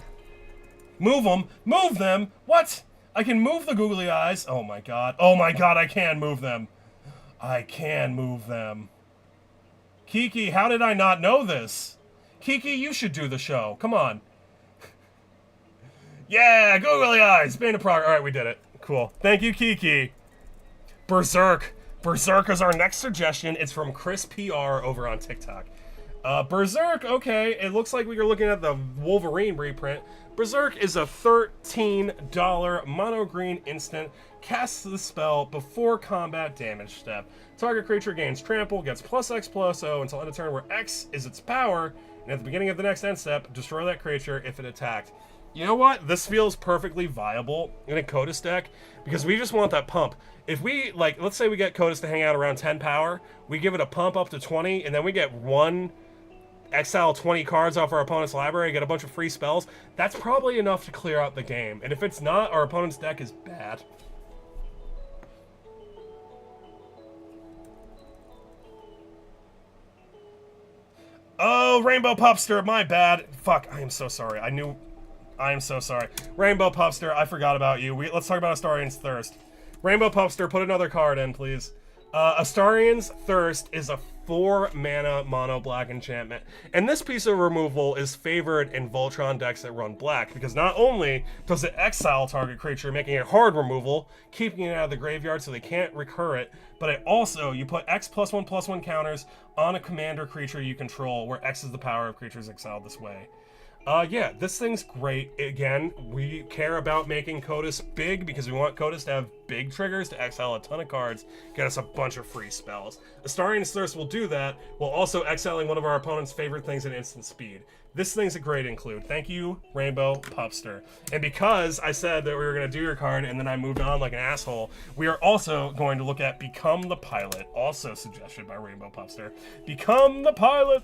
Speaker 1: Move them! Move them! What? I can move the googly eyes. Oh my god. Oh my god, I can move them. I can move them. Kiki, how did I not know this? Kiki, you should do the show. Come on. Yeah, googly eyes. Bane of Prog. All right, we did it. Cool. Thank you, Kiki. Berserk. Berserk is our next suggestion. It's from Chris PR over on TikTok. Berserk, okay. It looks like we are looking at the Wolverine reprint. Berserk is a $13 mono green instant. Casts the spell before combat damage step. Target creature gains trample, gets +X/+O until end of turn, where X is its power. And at the beginning of the next end step, destroy that creature if it attacked. You know what? This feels perfectly viable in a Kodos deck because we just want that pump. If we, like, let's say we get Kodos to hang out around 10 power, we give it a pump up to 20, and then we get exile 20 cards off our opponent's library, get a bunch of free spells, that's probably enough to clear out the game. And if it's not, our opponent's deck is bad. Oh, Rainbow Pupster, my bad. Fuck, I am so sorry. I am so sorry. Rainbow Pupster, I forgot about you. Let's talk about Astarian's Thirst. Rainbow Pupster, put another card in, please. Astarian's Thirst is a 4-mana mono black enchantment. And this piece of removal is favored in Voltron decks that run black, because not only does it exile target creature, making it hard removal, keeping it out of the graveyard so they can't recur it, but it also, you put X+1/+1 counters on a commander creature you control, where X is the power of creatures exiled this way. Yeah, this thing's great. Again, we care about making Kodos big because we want Kodos to have big triggers to exile a ton of cards, get us a bunch of free spells. Astarian's Thirst will do that, while also exiling one of our opponent's favorite things at instant speed. This thing's a great include. Thank you, Rainbow Pupster. And because I said that we were going to do your card and then I moved on like an asshole, we are also going to look at Become the Pilot, also suggested by Rainbow Pupster. Become the Pilot!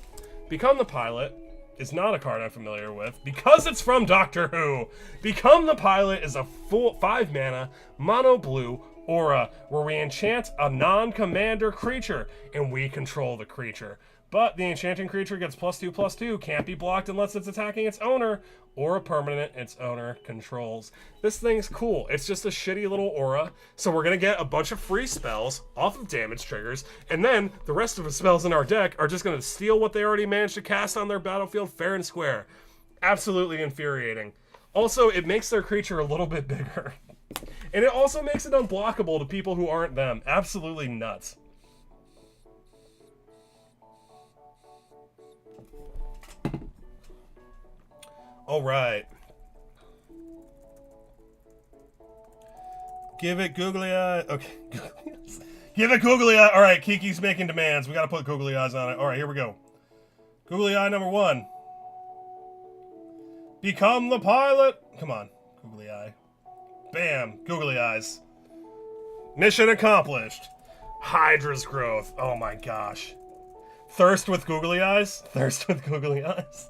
Speaker 1: Become the Pilot is not a card I'm familiar with because it's from Doctor Who. Become the Pilot is a 5-mana mono blue aura where we enchant a non-commander creature and we control the creature. But the enchanting creature gets +2/+2, can't be blocked unless it's attacking its owner or a permanent its owner controls. This thing's cool. It's just a shitty little aura, so we're gonna get a bunch of free spells off of damage triggers, and then the rest of the spells in our deck are just gonna steal what they already managed to cast on their battlefield fair and square. Absolutely infuriating. Also, it makes their creature a little bit bigger. And it also makes it unblockable to people who aren't them. Absolutely nuts. All right. Give it googly eye. Okay. Give it googly eye. All right, Kiki's making demands. We got to put googly eyes on it. All right, here we go. Googly eye number 1. Become the Pilot. Come on, googly eye. Bam, googly eyes. Mission accomplished. Hydra's Growth. Oh my gosh. Thirst with googly eyes? Thirst with googly eyes.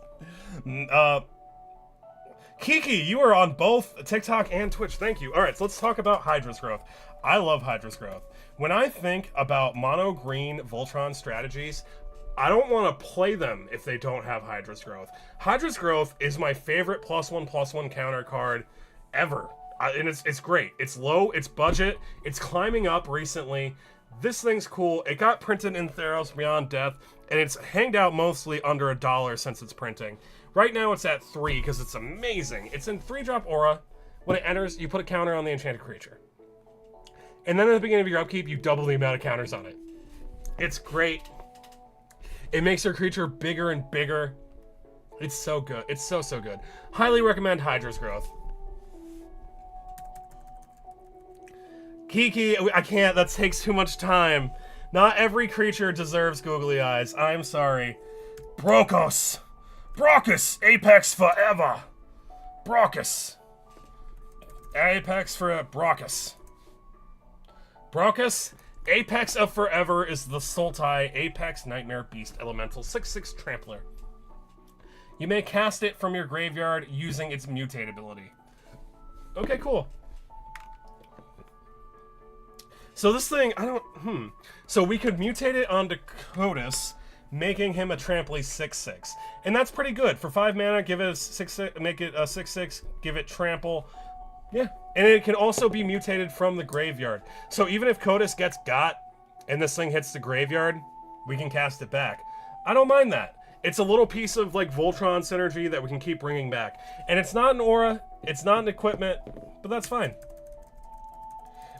Speaker 1: Kiki, you are on both TikTok and Twitch. Thank you. All right, so let's talk about Hydra's Growth. I love Hydra's Growth. When I think about mono green Voltron strategies, I don't want to play them if they don't have Hydra's Growth. Hydra's Growth is my favorite +1/+1 counter card ever. And it's great. It's low, it's budget, it's climbing up recently. This thing's cool. It got printed in Theros Beyond Death, and it's hanged out mostly under $1 since its printing. Right now it's at 3 because it's amazing. It's in 3-drop aura. When it enters, you put a counter on the enchanted creature. And then at the beginning of your upkeep, you double the amount of counters on it. It's great. It makes your creature bigger and bigger. It's so good. It's so good. Highly recommend Hydra's Growth. Kiki, I can't. That takes too much time. Not every creature deserves googly eyes. I'm sorry. Brokos. Brockus. Apex forever. Brockus. Apex for Brockus. Brockus. Apex of Forever is the Sultai Apex Nightmare Beast Elemental 6/6 Trampler. You may cast it from your graveyard using its mutate ability. Okay, cool. So this thing, So we could mutate it onto Kodos, making him a Trampley 6/6. And that's pretty good. For 5 mana, give it a 6/6, make it a 6/6, give it Trample. Yeah. And it can also be mutated from the graveyard. So even if Kodos gets got and this thing hits the graveyard, we can cast it back. I don't mind that. It's a little piece of like Voltron synergy that we can keep bringing back. And it's not an aura, It's not an equipment, but that's fine.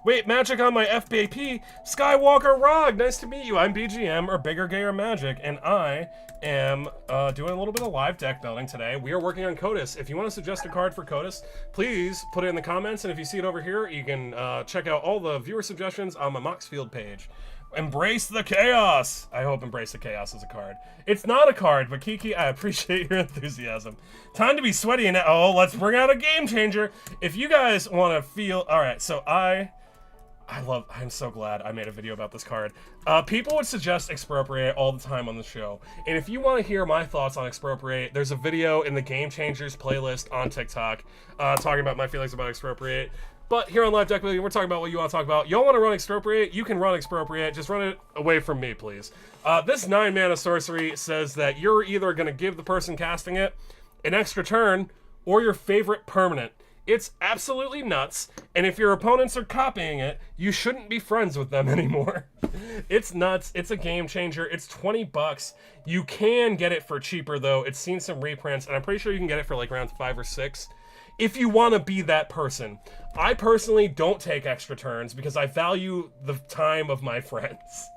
Speaker 1: Wait, magic on my FBP? Skywalker Rog, nice to meet you. I'm BGM, or Bigger Gayer Magic, and I am doing a little bit of live deck building today. We are working on CODIS. If you want to suggest a card for CODIS, please put it in the comments, and if you see it over here, you can check out all the viewer suggestions on my Moxfield page. Embrace the Chaos! I hope Embrace the Chaos is a card. It's not a card, but Kiki, I appreciate your enthusiasm. Time to be sweaty now. Oh, let's bring out a game changer. If you guys want to feel... Alright, so I'm so glad I made a video about this card. People would suggest Expropriate all the time on the show. And if you want to hear my thoughts on Expropriate, there's a video in the Game Changers playlist on TikTok talking about my feelings about Expropriate. But here on Live Deck Building, we're talking about what you want to talk about. Y'all want to run Expropriate? You can run Expropriate. Just run it away from me, please. This 9-mana sorcery says that you're either going to give the person casting it an extra turn or your favorite permanent. It's absolutely nuts, and if your opponents are copying it, you shouldn't be friends with them anymore. It's nuts. It's a game changer. It's 20 bucks. You can get it for cheaper, though. It's seen some reprints, and I'm pretty sure you can get it for like around 5 or 6 if you want to be that person. I personally don't take extra turns because I value the time of my friends.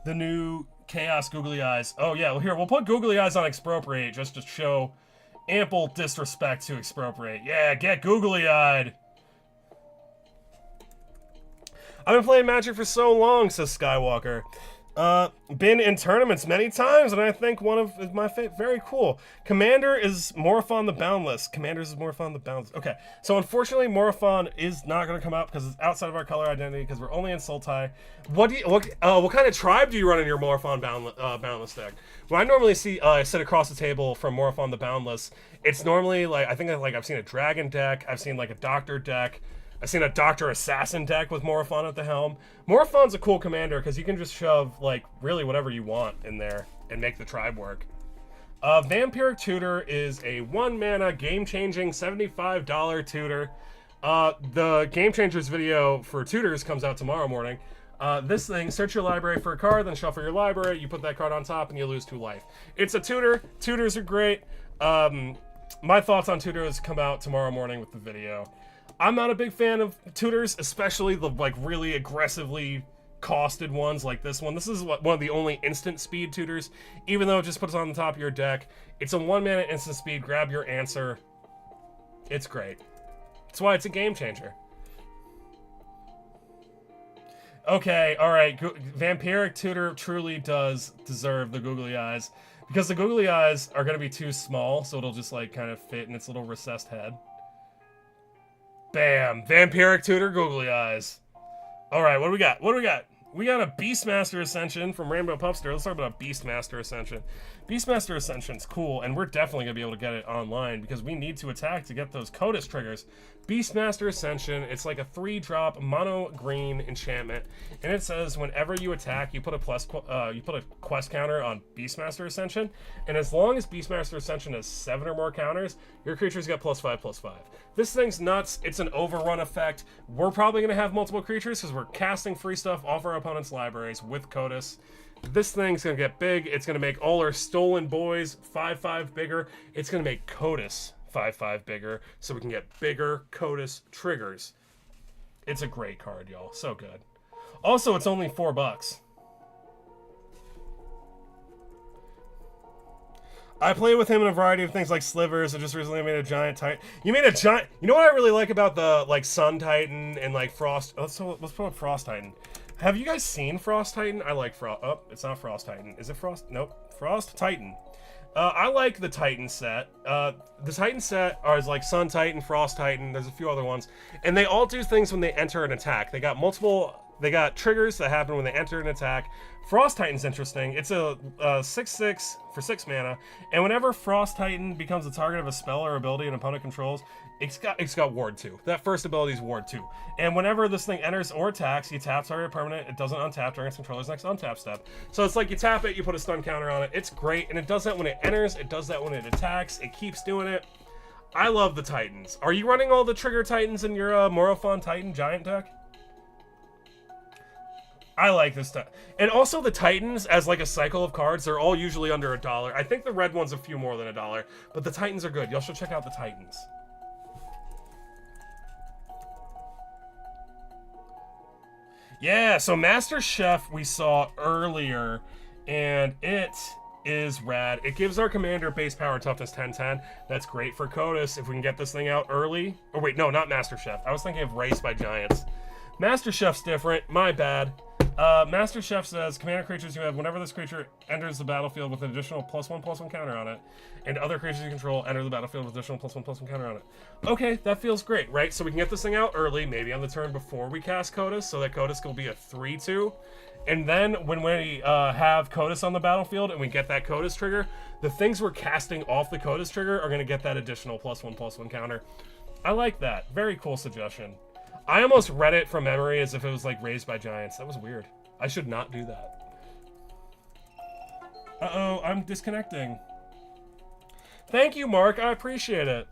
Speaker 1: The new Chaos Googly Eyes. Oh, yeah. Well, here, we'll put Googly Eyes on Expropriate just to show ample disrespect to Expropriate. Yeah, get Googly Eyed. I've been playing Magic for so long, says Skywalker. Been in tournaments many times, and I think one of my favorite. Very cool. Commander is Morophon the Boundless. Commanders is Morophon the Boundless. Okay, so unfortunately, Morophon is not going to come out because it's outside of our color identity because we're only in Sultai. What kind of tribe do you run in your Morophon Boundless deck? When I normally see sit across the table from Morophon the Boundless, it's normally like I've seen a Dragon deck, I've seen like a Doctor deck. I've seen a Doctor Assassin deck with Morophon at the helm. Morophon's a cool commander because you can just shove, like, really whatever you want in there and make the tribe work. Vampiric Tutor is a 1-mana, game-changing, $75 tutor. The Game Changers video for tutors comes out tomorrow morning. This thing, search your library for a card, then shuffle your library, you put that card on top, and you lose 2 life. It's a tutor. Tutors are great. My thoughts on tutors come out tomorrow morning with the video. I'm not a big fan of tutors, especially the like really aggressively costed ones like this one. This is one of the only instant speed tutors, even though it just puts it on the top of your deck. It's a 1-mana instant speed, grab your answer. It's great. That's why it's a game changer. Okay, alright, Vampiric Tutor truly does deserve the googly eyes, because the googly eyes are going to be too small, so it'll just like kind of fit in its little recessed head. Bam! Vampiric Tutor, googly eyes. Alright, what do we got? What do we got? We got a Beastmaster Ascension from Rainbow Pupster. Let's talk about Beastmaster Ascension. Beastmaster Ascension's cool, and we're definitely going to be able to get it online because we need to attack to get those CODIS triggers. Beastmaster Ascension, it's like a 3-drop mono green enchantment, and it says whenever you attack, you put a quest counter on Beastmaster Ascension, and as long as Beastmaster Ascension has 7 or more counters, your creatures get +5/+5. This thing's nuts. It's an overrun effect. We're probably going to have multiple creatures because we're casting free stuff off our opponent's libraries with CODIS. This thing's going to get big. It's going to make all our stolen boys 5/5 bigger. It's going to make CODIS 5/5 bigger so we can get bigger CODIS triggers. It's a great card, y'all. So good. Also, it's only $4. I play with him in a variety of things like slivers. I just recently made a giant titan. You made a giant... You know what I really like about the like Sun Titan and like Frost... Let's put up Frost Titan. Have you guys seen Frost Titan? I like Frost... Oh, it's not Frost Titan. Is it Frost? Nope. Frost Titan. I like the Titan set. The Titan set is like Sun Titan, Frost Titan. There's a few other ones. And they all do things when they enter an attack. They got multiple... They got triggers that happen when they enter an attack. Frost Titan's interesting. It's a 6/6 for 6 mana, and whenever Frost Titan becomes the target of a spell or ability an opponent controls, it's got Ward 2. That first ability is Ward 2. And whenever this thing enters or attacks, you tap target permanent. It doesn't untap during its controller's next untap step. So it's like you tap it, you put a stun counter on it. It's great, and it does that when it enters. It does that when it attacks. It keeps doing it. I love the Titans. Are you running all the trigger Titans in your Morophon Titan giant deck? I like this stuff. And also the Titans, as like a cycle of cards, they're all usually under $1. I think the red one's a few more than $1, but the Titans are good. Y'all should check out the Titans. Yeah, so Master Chef we saw earlier, and it is rad. It gives our commander base power toughness 10/10. That's great for CODIS if we can get this thing out early. Oh wait, no, not Master Chef. I was thinking of Race by Giants. Master Chef's different. My bad. Master Chef says, commander creatures you have, whenever this creature enters the battlefield with an additional +1/+1 counter on it, and other creatures you control enter the battlefield with additional +1/+1 counter on it. Okay, that feels great, right? So we can get this thing out early, maybe on the turn before we cast CODIS, so that CODIS will be a 3/2. And then when we have CODIS on the battlefield and we get that CODIS trigger, the things we're casting off the CODIS trigger are going to get that additional +1/+1 counter. I like that. Very cool suggestion. I almost read it from memory as if it was like Raised by Giants. That was weird. I should not do that. Uh-oh, I'm disconnecting. Thank you, Mark. I appreciate it.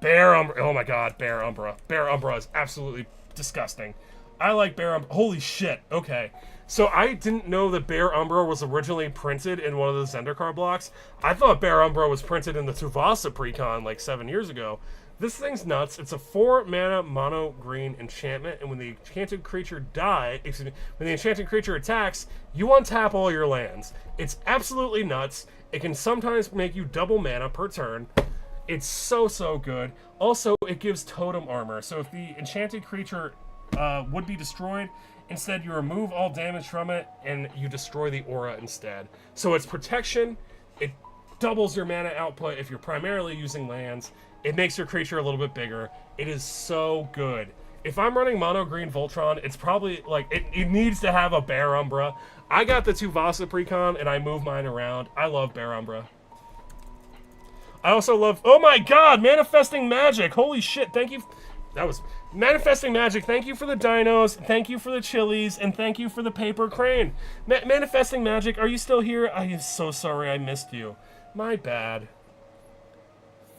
Speaker 1: Bear Umbra. Oh my god, Bear Umbra. Bear Umbra is absolutely disgusting. I like Bear Umbra. Holy shit. Okay. So I didn't know that Bear Umbra was originally printed in one of the Zendikar blocks. I thought Bear Umbra was printed in the Tuvasa precon like 7 years ago. This thing's nuts. It's a 4-mana mono green enchantment, and when the enchanted creature when the enchanted creature attacks, you untap all your lands. It's absolutely nuts. It can sometimes make you double mana per turn. It's so good. Also, it gives totem armor. So if the enchanted creature would be destroyed, instead you remove all damage from it and you destroy the aura instead. So it's protection. It doubles your mana output if you're primarily using lands. It makes your creature a little bit bigger. It is so good. If I'm running mono green Voltron, it's probably like it needs to have a Bear Umbra. I got the Tuvasa precon and I move mine around. I love Bear Umbra. I also love, oh my god, Manifesting Magic. Holy shit, thank you. That was Manifesting Magic. Thank you for the dinos, thank you for the chilies, and thank you for the paper crane. Manifesting Magic, are you still here? I am so sorry I missed you. My bad.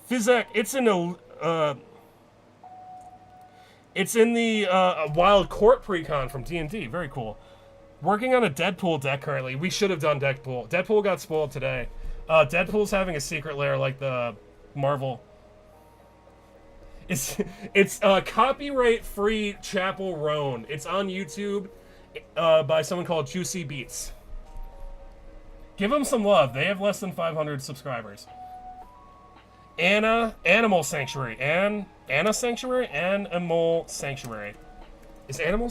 Speaker 1: Fizek, it's in the Wild Court precon from D&D. Very cool. Working on a Deadpool deck currently. We should have done Deadpool. Deadpool got spoiled today. Deadpool's having a secret lair like the Marvel. It's copyright-free Chapel Roan. It's on YouTube by someone called Juicy Beats. Give them some love. They have less than 500 subscribers. Animal Sanctuary. Anna Sanctuary? Animal Sanctuary. Is it Animal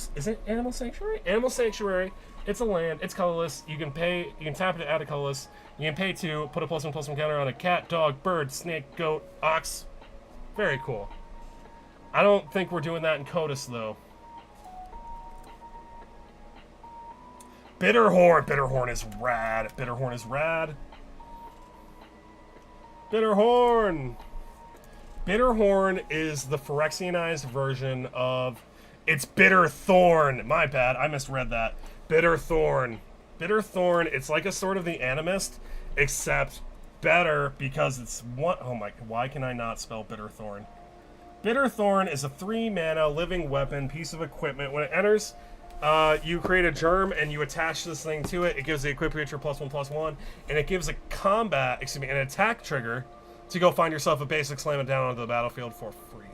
Speaker 1: Sanctuary? Animal Sanctuary. It's a land. It's colorless. You can tap it to add a colorless. You can pay 2, put a +1/+1 counter on a cat, dog, bird, snake, goat, ox. Very cool. I don't think we're doing that in CODIS, though. Bitterhorn. Bitterhorn is rad. Bitterhorn is rad. Bitterhorn! Bitterhorn is the Phyrexianized version of... It's Bitterthorn! My bad, I misread that. Bitterthorn. Bitterthorn, it's like a sort of the Animist, except better because it's one... Oh my... Why can I not spell Bitterthorn? Bitterthorn is a 3-mana living weapon piece of equipment. When it enters, you create a germ and you attach this thing to it. It gives the equipped creature +1/+1, and it gives an attack trigger to go find yourself a basic, slam it down onto the battlefield for free.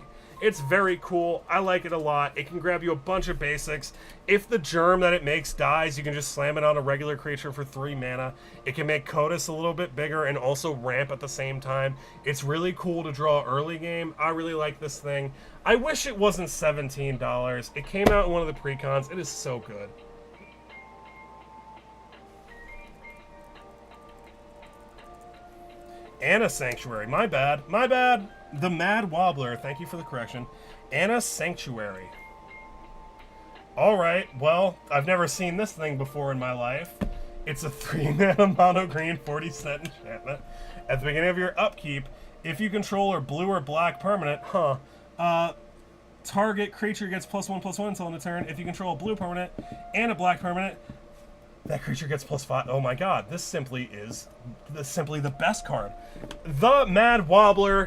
Speaker 1: It's very cool. I like it a lot. It can grab you a bunch of basics. If the germ that it makes dies, you can just slam it on a regular creature for 3 mana. It can make CODIS a little bit bigger and also ramp at the same time. It's really cool to draw early game. I really like this thing. I wish it wasn't $17. It came out in one of the precons. It is so good. Anna Sanctuary. My bad. My bad. The Mad Wobbler. Thank you for the correction. Anna Sanctuary. Alright, well, I've never seen this thing before in my life. It's a 3-mana mono green 40-cent enchantment. At the beginning of your upkeep, if you control a blue or black permanent, target creature gets +1/+1 until end of turn. If you control a blue permanent and a black permanent, that creature gets +5. Oh my god, this simply is the best card. The Mad Wobbler.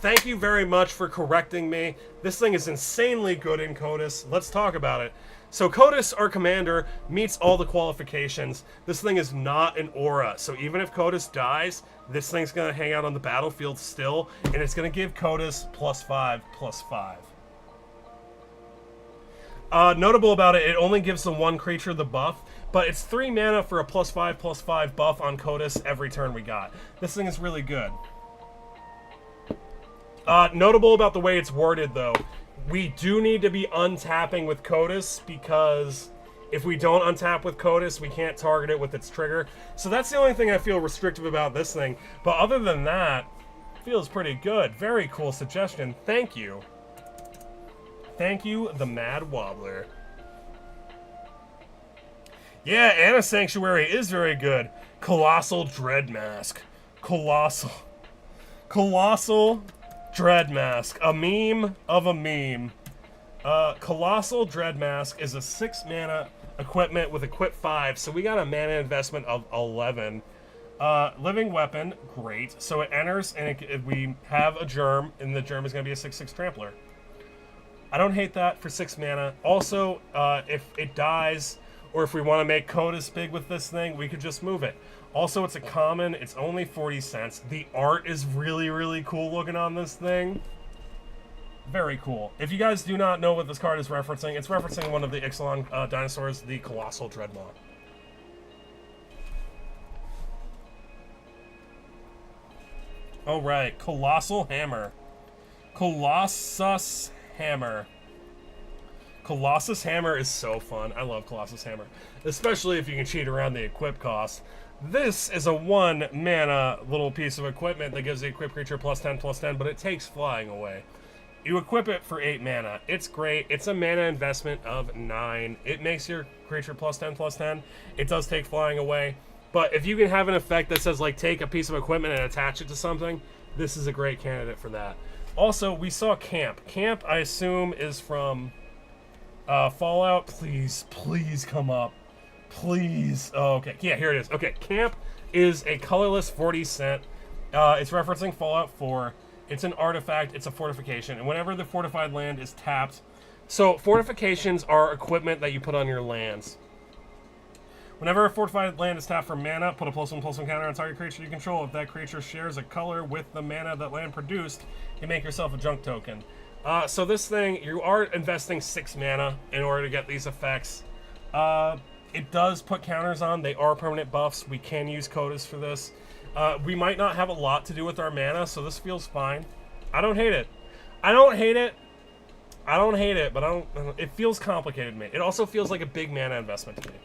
Speaker 1: Thank you very much for correcting me. This thing is insanely good in CODIS. Let's talk about it. So Kotis, our commander, meets all the qualifications. This thing is not an aura, so even if Kotis dies, this thing's going to hang out on the battlefield still, and it's going to give Kotis +5/+5. Notable about it, it only gives the one creature the buff, but it's 3 mana for a +5/+5 buff on Kotis every turn we got. This thing is really good. Notable about the way it's worded, though, we do need to be untapping with Kotis, because if we don't untap with Kotis, we can't target it with its trigger. So that's the only thing I feel restrictive about this thing. But other than that, feels pretty good. Very cool suggestion. Thank you. Thank you, the Mad Wobbler. Yeah, Anna Sanctuary is very good. Colossal Dread Mask. Colossal Dread Mask. A meme of a meme. Colossal Dread Mask is a 6 mana equipment with equip 5, so we got a mana investment of 11. Living Weapon, great. So it enters, and we have a germ, and the germ is going to be a 6/6 trampler. I don't hate that for 6 mana. Also, if it dies, or if we want to make Kotis big with this thing, we could just move it. Also, it's a common. It's only 40 cents. The art is really, really cool looking on this thing. Very cool. If you guys do not know what this card is referencing, it's referencing one of the Ixalan dinosaurs, the Colossal Dreadmaw. Alright, Colossal Hammer. Colossus Hammer. Colossus Hammer is so fun. I love Colossus Hammer. Especially if you can cheat around the equip cost. This is a 1 mana little piece of equipment that gives the equipped creature +10/+10, but it takes flying away. You equip it for 8 mana. It's great. It's a mana investment of 9. It makes your creature +10/+10. It does take flying away. But if you can have an effect that says, like, take a piece of equipment and attach it to something, this is a great candidate for that. Also, we saw Camp. Camp, I assume, is from Fallout. Please, please come up. Please. Oh, okay. Yeah, here it is. Okay, Camp is a colorless 40 cent. It's referencing Fallout 4. It's an artifact. It's a fortification. And whenever the fortified land is tapped... So, fortifications are equipment that you put on your lands. Whenever a fortified land is tapped for mana, put a +1/+1 counter on target creature you control. If that creature shares a color with the mana that land produced, you make yourself a junk token. So this thing, you are investing 6 mana in order to get these effects. It does put counters on. They are permanent buffs. We can use Kotis for this. We might not have a lot to do with our mana, so this feels fine. I don't hate it. I don't hate it. I don't hate it, but it feels complicated to me. It also feels like a big mana investment to me.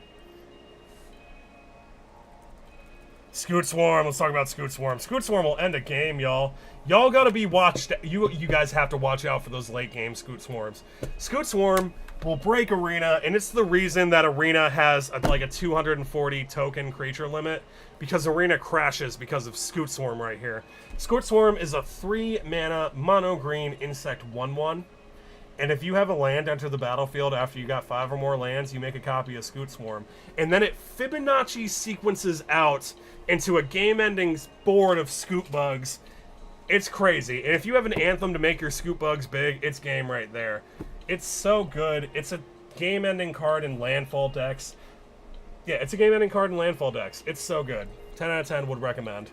Speaker 1: Scoot Swarm. Let's talk about Scoot Swarm. Scoot Swarm will end a game, y'all. Y'all gotta be watched. You guys have to watch out for those late game Scoot Swarms. Scoot Swarm will break Arena, and it's the reason that Arena has like a 240 token creature limit, because Arena crashes because of Scoot Swarm right here. Scoot Swarm is a 3 mana mono green insect 1/1. And if you have a land enter the battlefield after you got 5 or more lands, you make a copy of Scoot Swarm. And then it Fibonacci sequences out into a game-ending board of Scoot Bugs. It's crazy. And if you have an Anthem to make your Scoot Bugs big, it's game right there. It's so good. It's a game-ending card in landfall decks. Yeah, it's a game-ending card in landfall decks. It's so good. 10 out of 10 would recommend.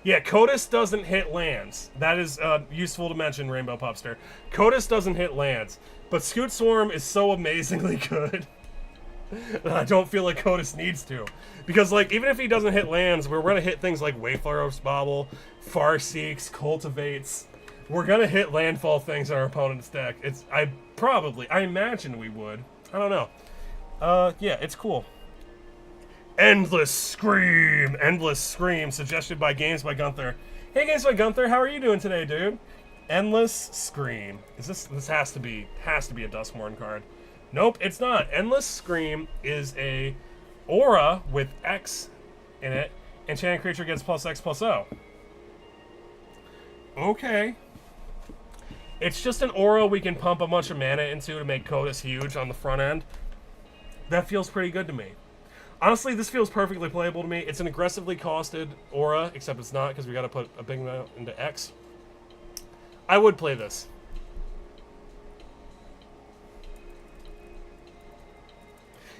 Speaker 1: Yeah, Kotis doesn't hit lands. That is useful to mention, Rainbow Pupster. Kotis doesn't hit lands, but Scoot Swarm is so amazingly good that I don't feel like Kotis needs to. Because, like, even if he doesn't hit lands, we're going to hit things like Wayfarer's Bauble, Farseeks, Cultivates. We're going to hit landfall things in our opponent's deck. I imagine we would. I don't know. Yeah, it's cool. Endless Scream, suggested by Games by Gunther. Hey, Games by Gunther, how are you doing today, dude? Endless Scream. This has to be a Duskmourn card. Nope, it's not. Endless Scream is a aura with X in it. Enchanted creature gets +X/+0. Okay. It's just an aura we can pump a bunch of mana into to make Kotis huge on the front end. That feels pretty good to me. Honestly, this feels perfectly playable to me. It's an aggressively costed aura, except it's not because we got to put a big amount into X. I would play this.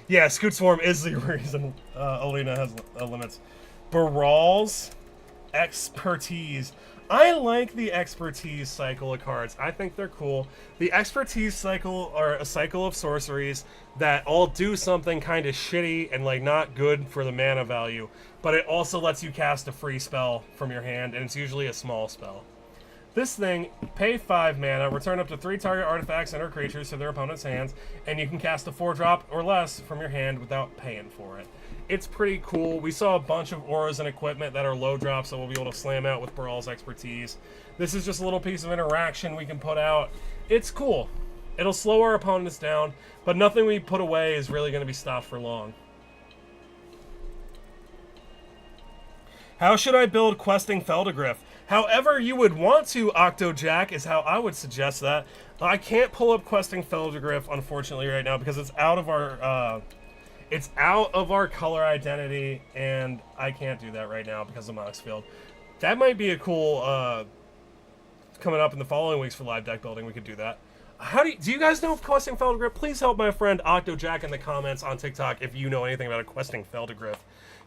Speaker 1: Yeah, Scoot Swarm is the reason Alina has limits. Baral's Expertise. I like the Expertise cycle of cards. I think they're cool. The Expertise cycle are a cycle of sorceries that all do something kind of shitty and like not good for the mana value, but it also lets you cast a free spell from your hand, and it's usually a small spell. This thing, pay 5 mana, return up to 3 target artifacts and or creatures to their opponent's hands, and you can cast a 4-drop or less from your hand without paying for it. It's pretty cool. We saw a bunch of auras and equipment that are low drops that we'll be able to slam out with Baral's Expertise. This is just a little piece of interaction we can put out. It's cool. It'll slow our opponents down, but nothing we put away is really going to be stopped for long. How should I build Questing Feldigriff? However you would want to, Octojack, is how I would suggest that. I can't pull up Questing Feldigriff, unfortunately, right now because it's out of our color identity, and I can't do that right now because of Moxfield. That might be a cool coming up in the following weeks for live deck building. We could do that. Do you guys know Questing Feldigriff? Please help my friend Octojack in the comments on TikTok if you know anything about a Questing Feldigriff.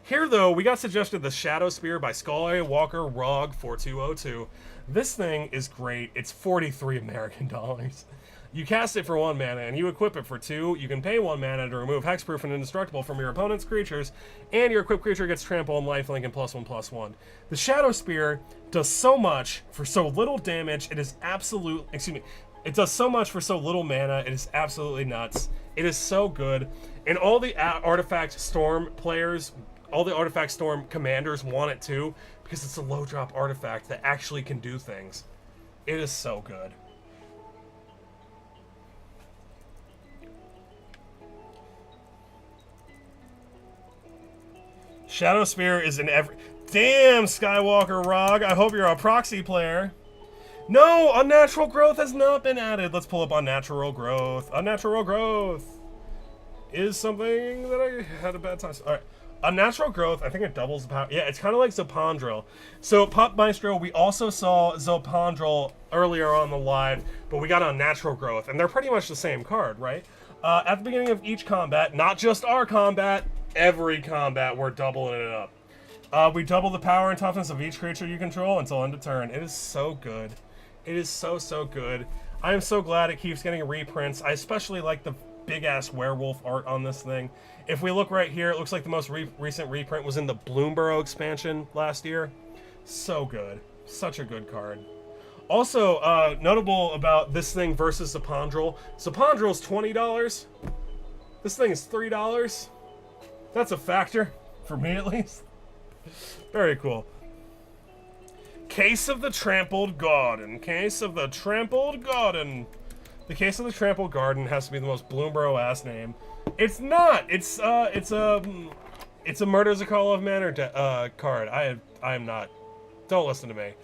Speaker 1: Here, though, we got suggested the Shadow Spear by Skull Walker Rog 4202. This thing is great. It's 43 American dollars. You cast it for 1 mana, and you equip it for 2. You can pay 1 mana to remove Hexproof and Indestructible from your opponent's creatures, and your equipped creature gets Trample and Lifelink and +1/+1. The Shadow Spear does so much for so little damage. It is absolute. Excuse me. It does so much for so little mana. It is absolutely nuts. It is so good, and all the Artifact Storm players. All the Artifact Storm commanders want it too, because it's a low drop artifact that actually can do things. It is so good. Shadow Spear is in every... Damn, Skywalker Rog, I hope you're a proxy player. No, Unnatural Growth has not been added. Let's pull up Unnatural Growth. Unnatural Growth is something that I had a bad time. All right. Unnatural Growth, I think it doubles the power. Yeah, it's kind of like Zopandrel. So, Pup Maestro, we also saw Zopandrel earlier on the live, but we got Unnatural Growth, and they're pretty much the same card, right? At the beginning of each combat, not just our combat, every combat, we're doubling it up. We double the power and toughness of each creature you control until end of turn. It is so good. It is so, so good. I am so glad it keeps getting reprints. I especially like the big-ass werewolf art on this thing. If we look right here, it looks like the most recent reprint was in the Bloomborough expansion last year. So good. Such a good card. Also, notable about this thing versus Zopandrel. Zopandrel's $20. This thing is $3. That's a factor, for me at least. Very cool. Case of the Trampled Garden. Case of the Trampled Garden. The Case of the Trampled Garden has to be the most Bloomborough-ass name. It's not. It's a Murder Zakharov Manor card. I am not. Don't listen to me.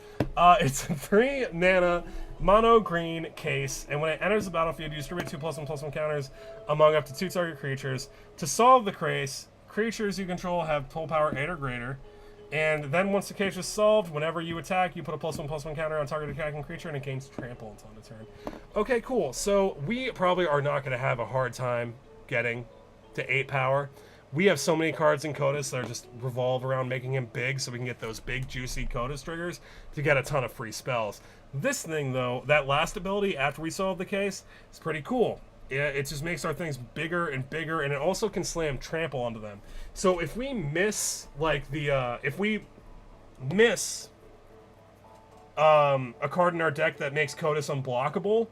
Speaker 1: It's a 3 mana mono green case, and when it enters the battlefield, you distribute 2 +1/+1 counters among up to 2 target creatures. To solve the case, creatures you control have total power 8 or greater. And then once the case is solved, whenever you attack, you put a +1/+1 counter on target attacking creature, and it gains trample until end of turn. Okay, cool. So we probably are not going to have a hard time getting to 8 power. We have so many cards in Kodos that are just revolve around making him big, so we can get those big, juicy Kodos triggers to get a ton of free spells. This thing, though, that last ability after we solve the case, is pretty cool. It just makes our things bigger and bigger, and it also can slam trample onto them. So if we miss, like, if we miss a card in our deck that makes Kodos unblockable,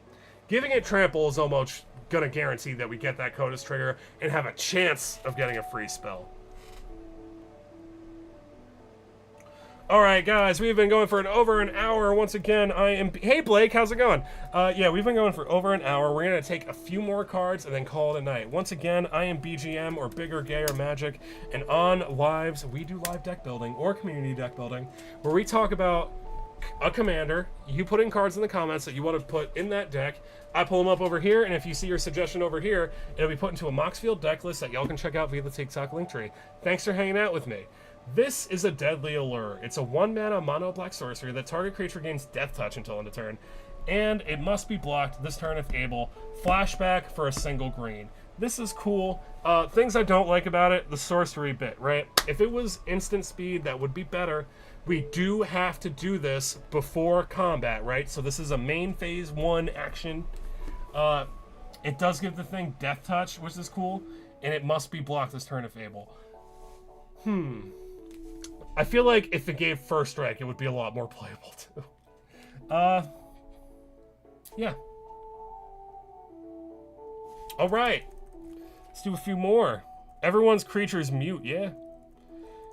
Speaker 1: giving it trample is almost gonna guarantee that we get that Kodos trigger and have a chance of getting a free spell. Alright guys, we've been going for over an hour. Once again, hey Blake, how's it going? Yeah, we've been going for over an hour. We're gonna take a few more cards and then call it a night. Once again, I am BGM, or Bigger, Gayer Magic, and on lives, we do live deck building or community deck building, where we talk about a commander. You put in cards in the comments that you want to put in that deck. I pull them up over here, and if you see your suggestion over here, it'll be put into a Moxfield deck list that y'all can check out via the TikTok link tree. Thanks for hanging out with me. This is a Deadly Allure. It's a 1-mana mono black sorcery that target creature gains Death Touch until end of turn, and it must be blocked this turn if able. Flashback for a single green. This is cool. Things I don't like about it, the sorcery bit, right? If it was instant speed, that would be better. We do have to do this before combat, right? So this is a main phase 1 action. It does give the thing death touch, which is cool, and it must be blocked this turn if able. I feel like if it gave first strike, it would be a lot more playable too. Yeah. All right. Let's do a few more. Everyone's creatures mute, yeah.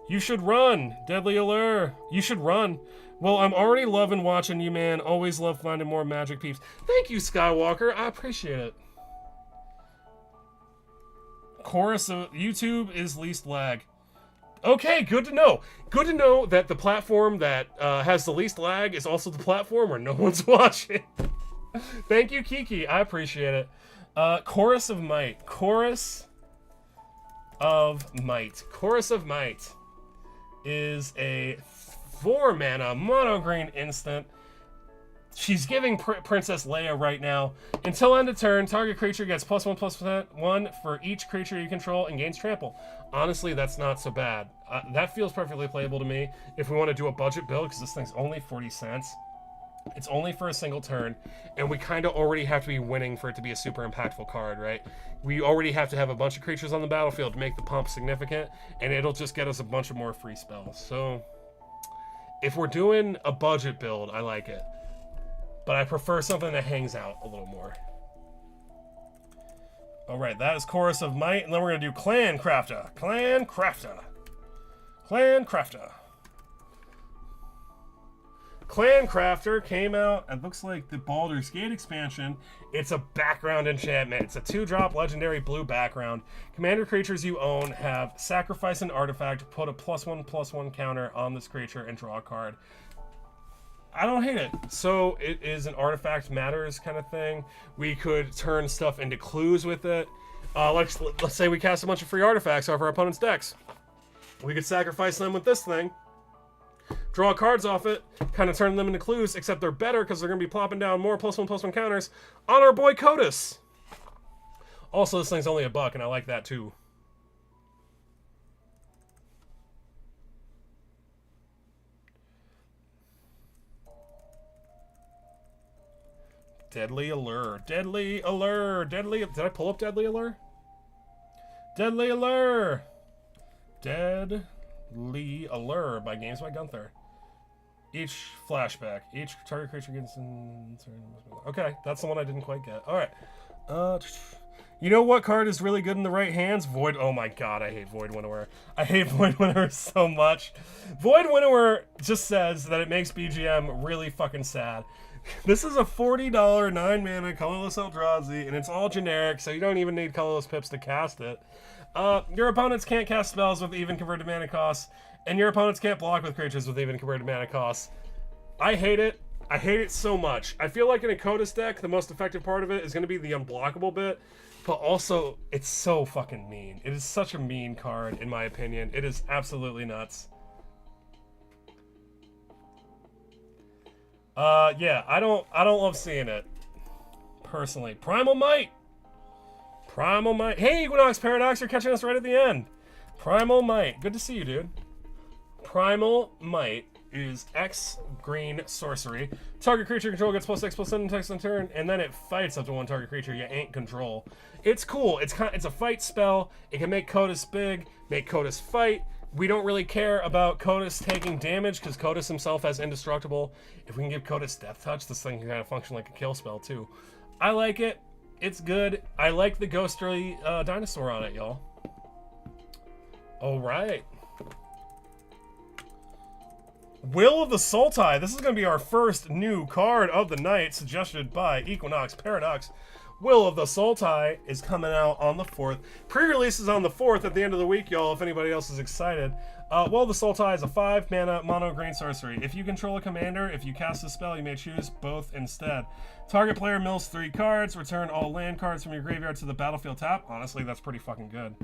Speaker 1: You should run, Deadly Allure. You should run. Well, I'm already loving watching you, man. Always love finding more magic peeps. Thank you, Skywalker. I appreciate it. Chorus of YouTube is least lag. Okay, good to know. Good to know that the platform that has the least lag is also the platform where no one's watching. Thank you, Kiki. I appreciate it. Chorus of Might. Chorus of Might. Chorus of Might is a 4-mana mono green instant. She's giving Princess Leia right now. Until end of turn, target creature gets +1/+1 for each creature you control and gains trample. Honestly, that's not so bad. That feels perfectly playable to me if we want to do a budget build, because this thing's only 40 cents. It's only for a single turn, and we kind of already have to be winning for it to be a super impactful card, right? We already have to have a bunch of creatures on the battlefield to make the pump significant, and it'll just get us a bunch of more free spells. So, if we're doing a budget build, I like it. But I prefer something that hangs out a little more. Alright, that is Chorus of Might, and then we're going to do Clan Crafter. Clan Crafter. Clan Crafter. Clan Crafter came out, it looks like the Baldur's Gate expansion. It's a background enchantment. It's a 2-drop legendary blue background. Commander creatures you own have sacrifice an artifact, put a +1/+1 counter on this creature, and draw a card. I don't hate it. So it is an artifact matters kind of thing. We could turn stuff into clues with it. Let's say we cast a bunch of free artifacts off our opponent's decks. We could sacrifice them with this thing. Draw cards off it, kind of turn them into clues, except they're better because they're going to be plopping down more +1/+1 counters on our boy Kotus. Also, this thing's only $1, and I like that too. Deadly Allure. Deadly Allure. Deadly... Did I pull up Deadly Allure? Deadly Allure. Deadly Allure by Games by Gunther. Each flashback. Each target creature gets in... Okay, that's the one I didn't quite get. Alright. You know what card is really good in the right hands? Void... Oh my god, I hate Void Winnower. I hate Void Winnower so much. Void Winnower just says that it makes BGM really fucking sad. This is a $40 9-mana colorless Eldrazi, and it's all generic, so you don't even need colorless pips to cast it. Your opponents can't cast spells with even converted mana costs, and your opponents can't block with creatures with even converted mana costs. I hate it. I hate it so much. I feel like in a Kotus deck, the most effective part of it is going to be the unblockable bit, but also, it's so fucking mean. It is such a mean card, in my opinion. It is absolutely nuts. Yeah, I don't love seeing it, personally. Primal Might! Primal Might. Hey, Equinox Paradox, you're catching us right at the end. Primal Might. Good to see you, dude. Primal Might is X green sorcery. Target creature control gets +X/+7 text on turn, and then it fights up to one target creature you ain't control. It's cool. It's a fight spell. It can make Kotus big, make Kotus fight. We don't really care about Kotus taking damage because Kotus himself has indestructible. If we can give Kotus Death Touch, this thing can kind of function like a kill spell too. I like it. It's good. I like the ghostly dinosaur on it, y'all. All right. Will of the Sultai. This is going to be our first new card of the night, suggested by Equinox Paradox. Will of the Sultai is coming out on the 4th. Pre-release is on the 4th at the end of the week, y'all, if anybody else is excited. Will of the Sultai is a 5-mana mono green sorcery. If you control a commander, if you cast a spell, you may choose both instead. Target player mills 3 cards. Return all land cards from your graveyard to the battlefield tap. Honestly, that's pretty fucking good.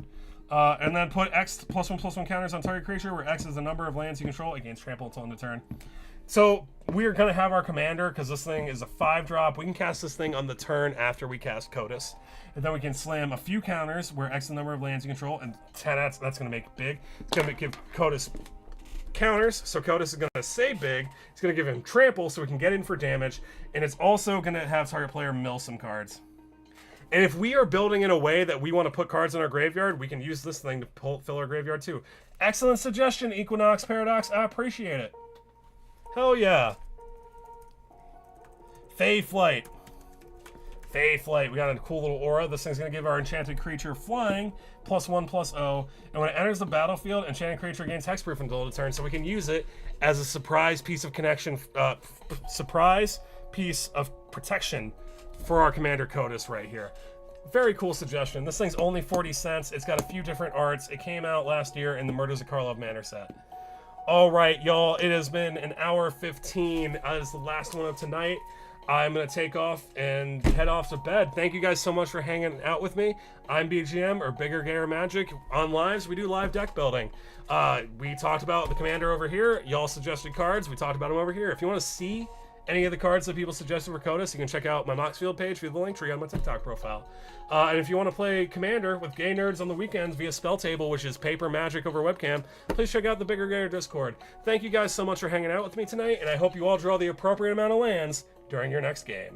Speaker 1: And then put X +1/+1 counters on target creature, where X is the number of lands you control. It gains trample until end of turn. So, we're going to have our commander, because this thing is a 5-drop. We can cast this thing on the turn after we cast CODIS. And then we can slam a few counters where X the number of lands you control, and 10 that's going to make big. It's going to give CODIS counters, so CODIS is going to say big. It's going to give him trample, so we can get in for damage. And it's also going to have target player mill some cards. And if we are building in a way that we want to put cards in our graveyard, we can use this thing to fill our graveyard too. Excellent suggestion, Equinox Paradox. I appreciate it. Hell yeah. Fey Flight. Fey Flight. We got a cool little aura. This thing's going to give our enchanted creature flying, +1/+0. And when it enters the battlefield, enchanted creature gains hexproof until the turn, so we can use it as a surprise piece of connection, surprise piece of protection for our Commander CODIS right here. Very cool suggestion. This thing's only 40 cents. It's got a few different arts. It came out last year in the Murders of Karlov Manor set. All right, y'all. It has been an hour 15. That is the last one of tonight. I'm going to take off and head off to bed. Thank you guys so much for hanging out with me. I'm BGM, or Bigger Gayer Magic. On lives, we do live deck building. We talked about the commander over here. Y'all suggested cards. We talked about them over here. If you want to see any of the cards that people suggested for CODIS, you can check out my Moxfield page via the link tree on my TikTok profile. And if you want to play Commander with gay nerds on the weekends via Spell Table, which is paper magic over webcam, please check out the Bigger Gayer Discord. Thank you guys so much for hanging out with me tonight, and I hope you all draw the appropriate amount of lands during your next game.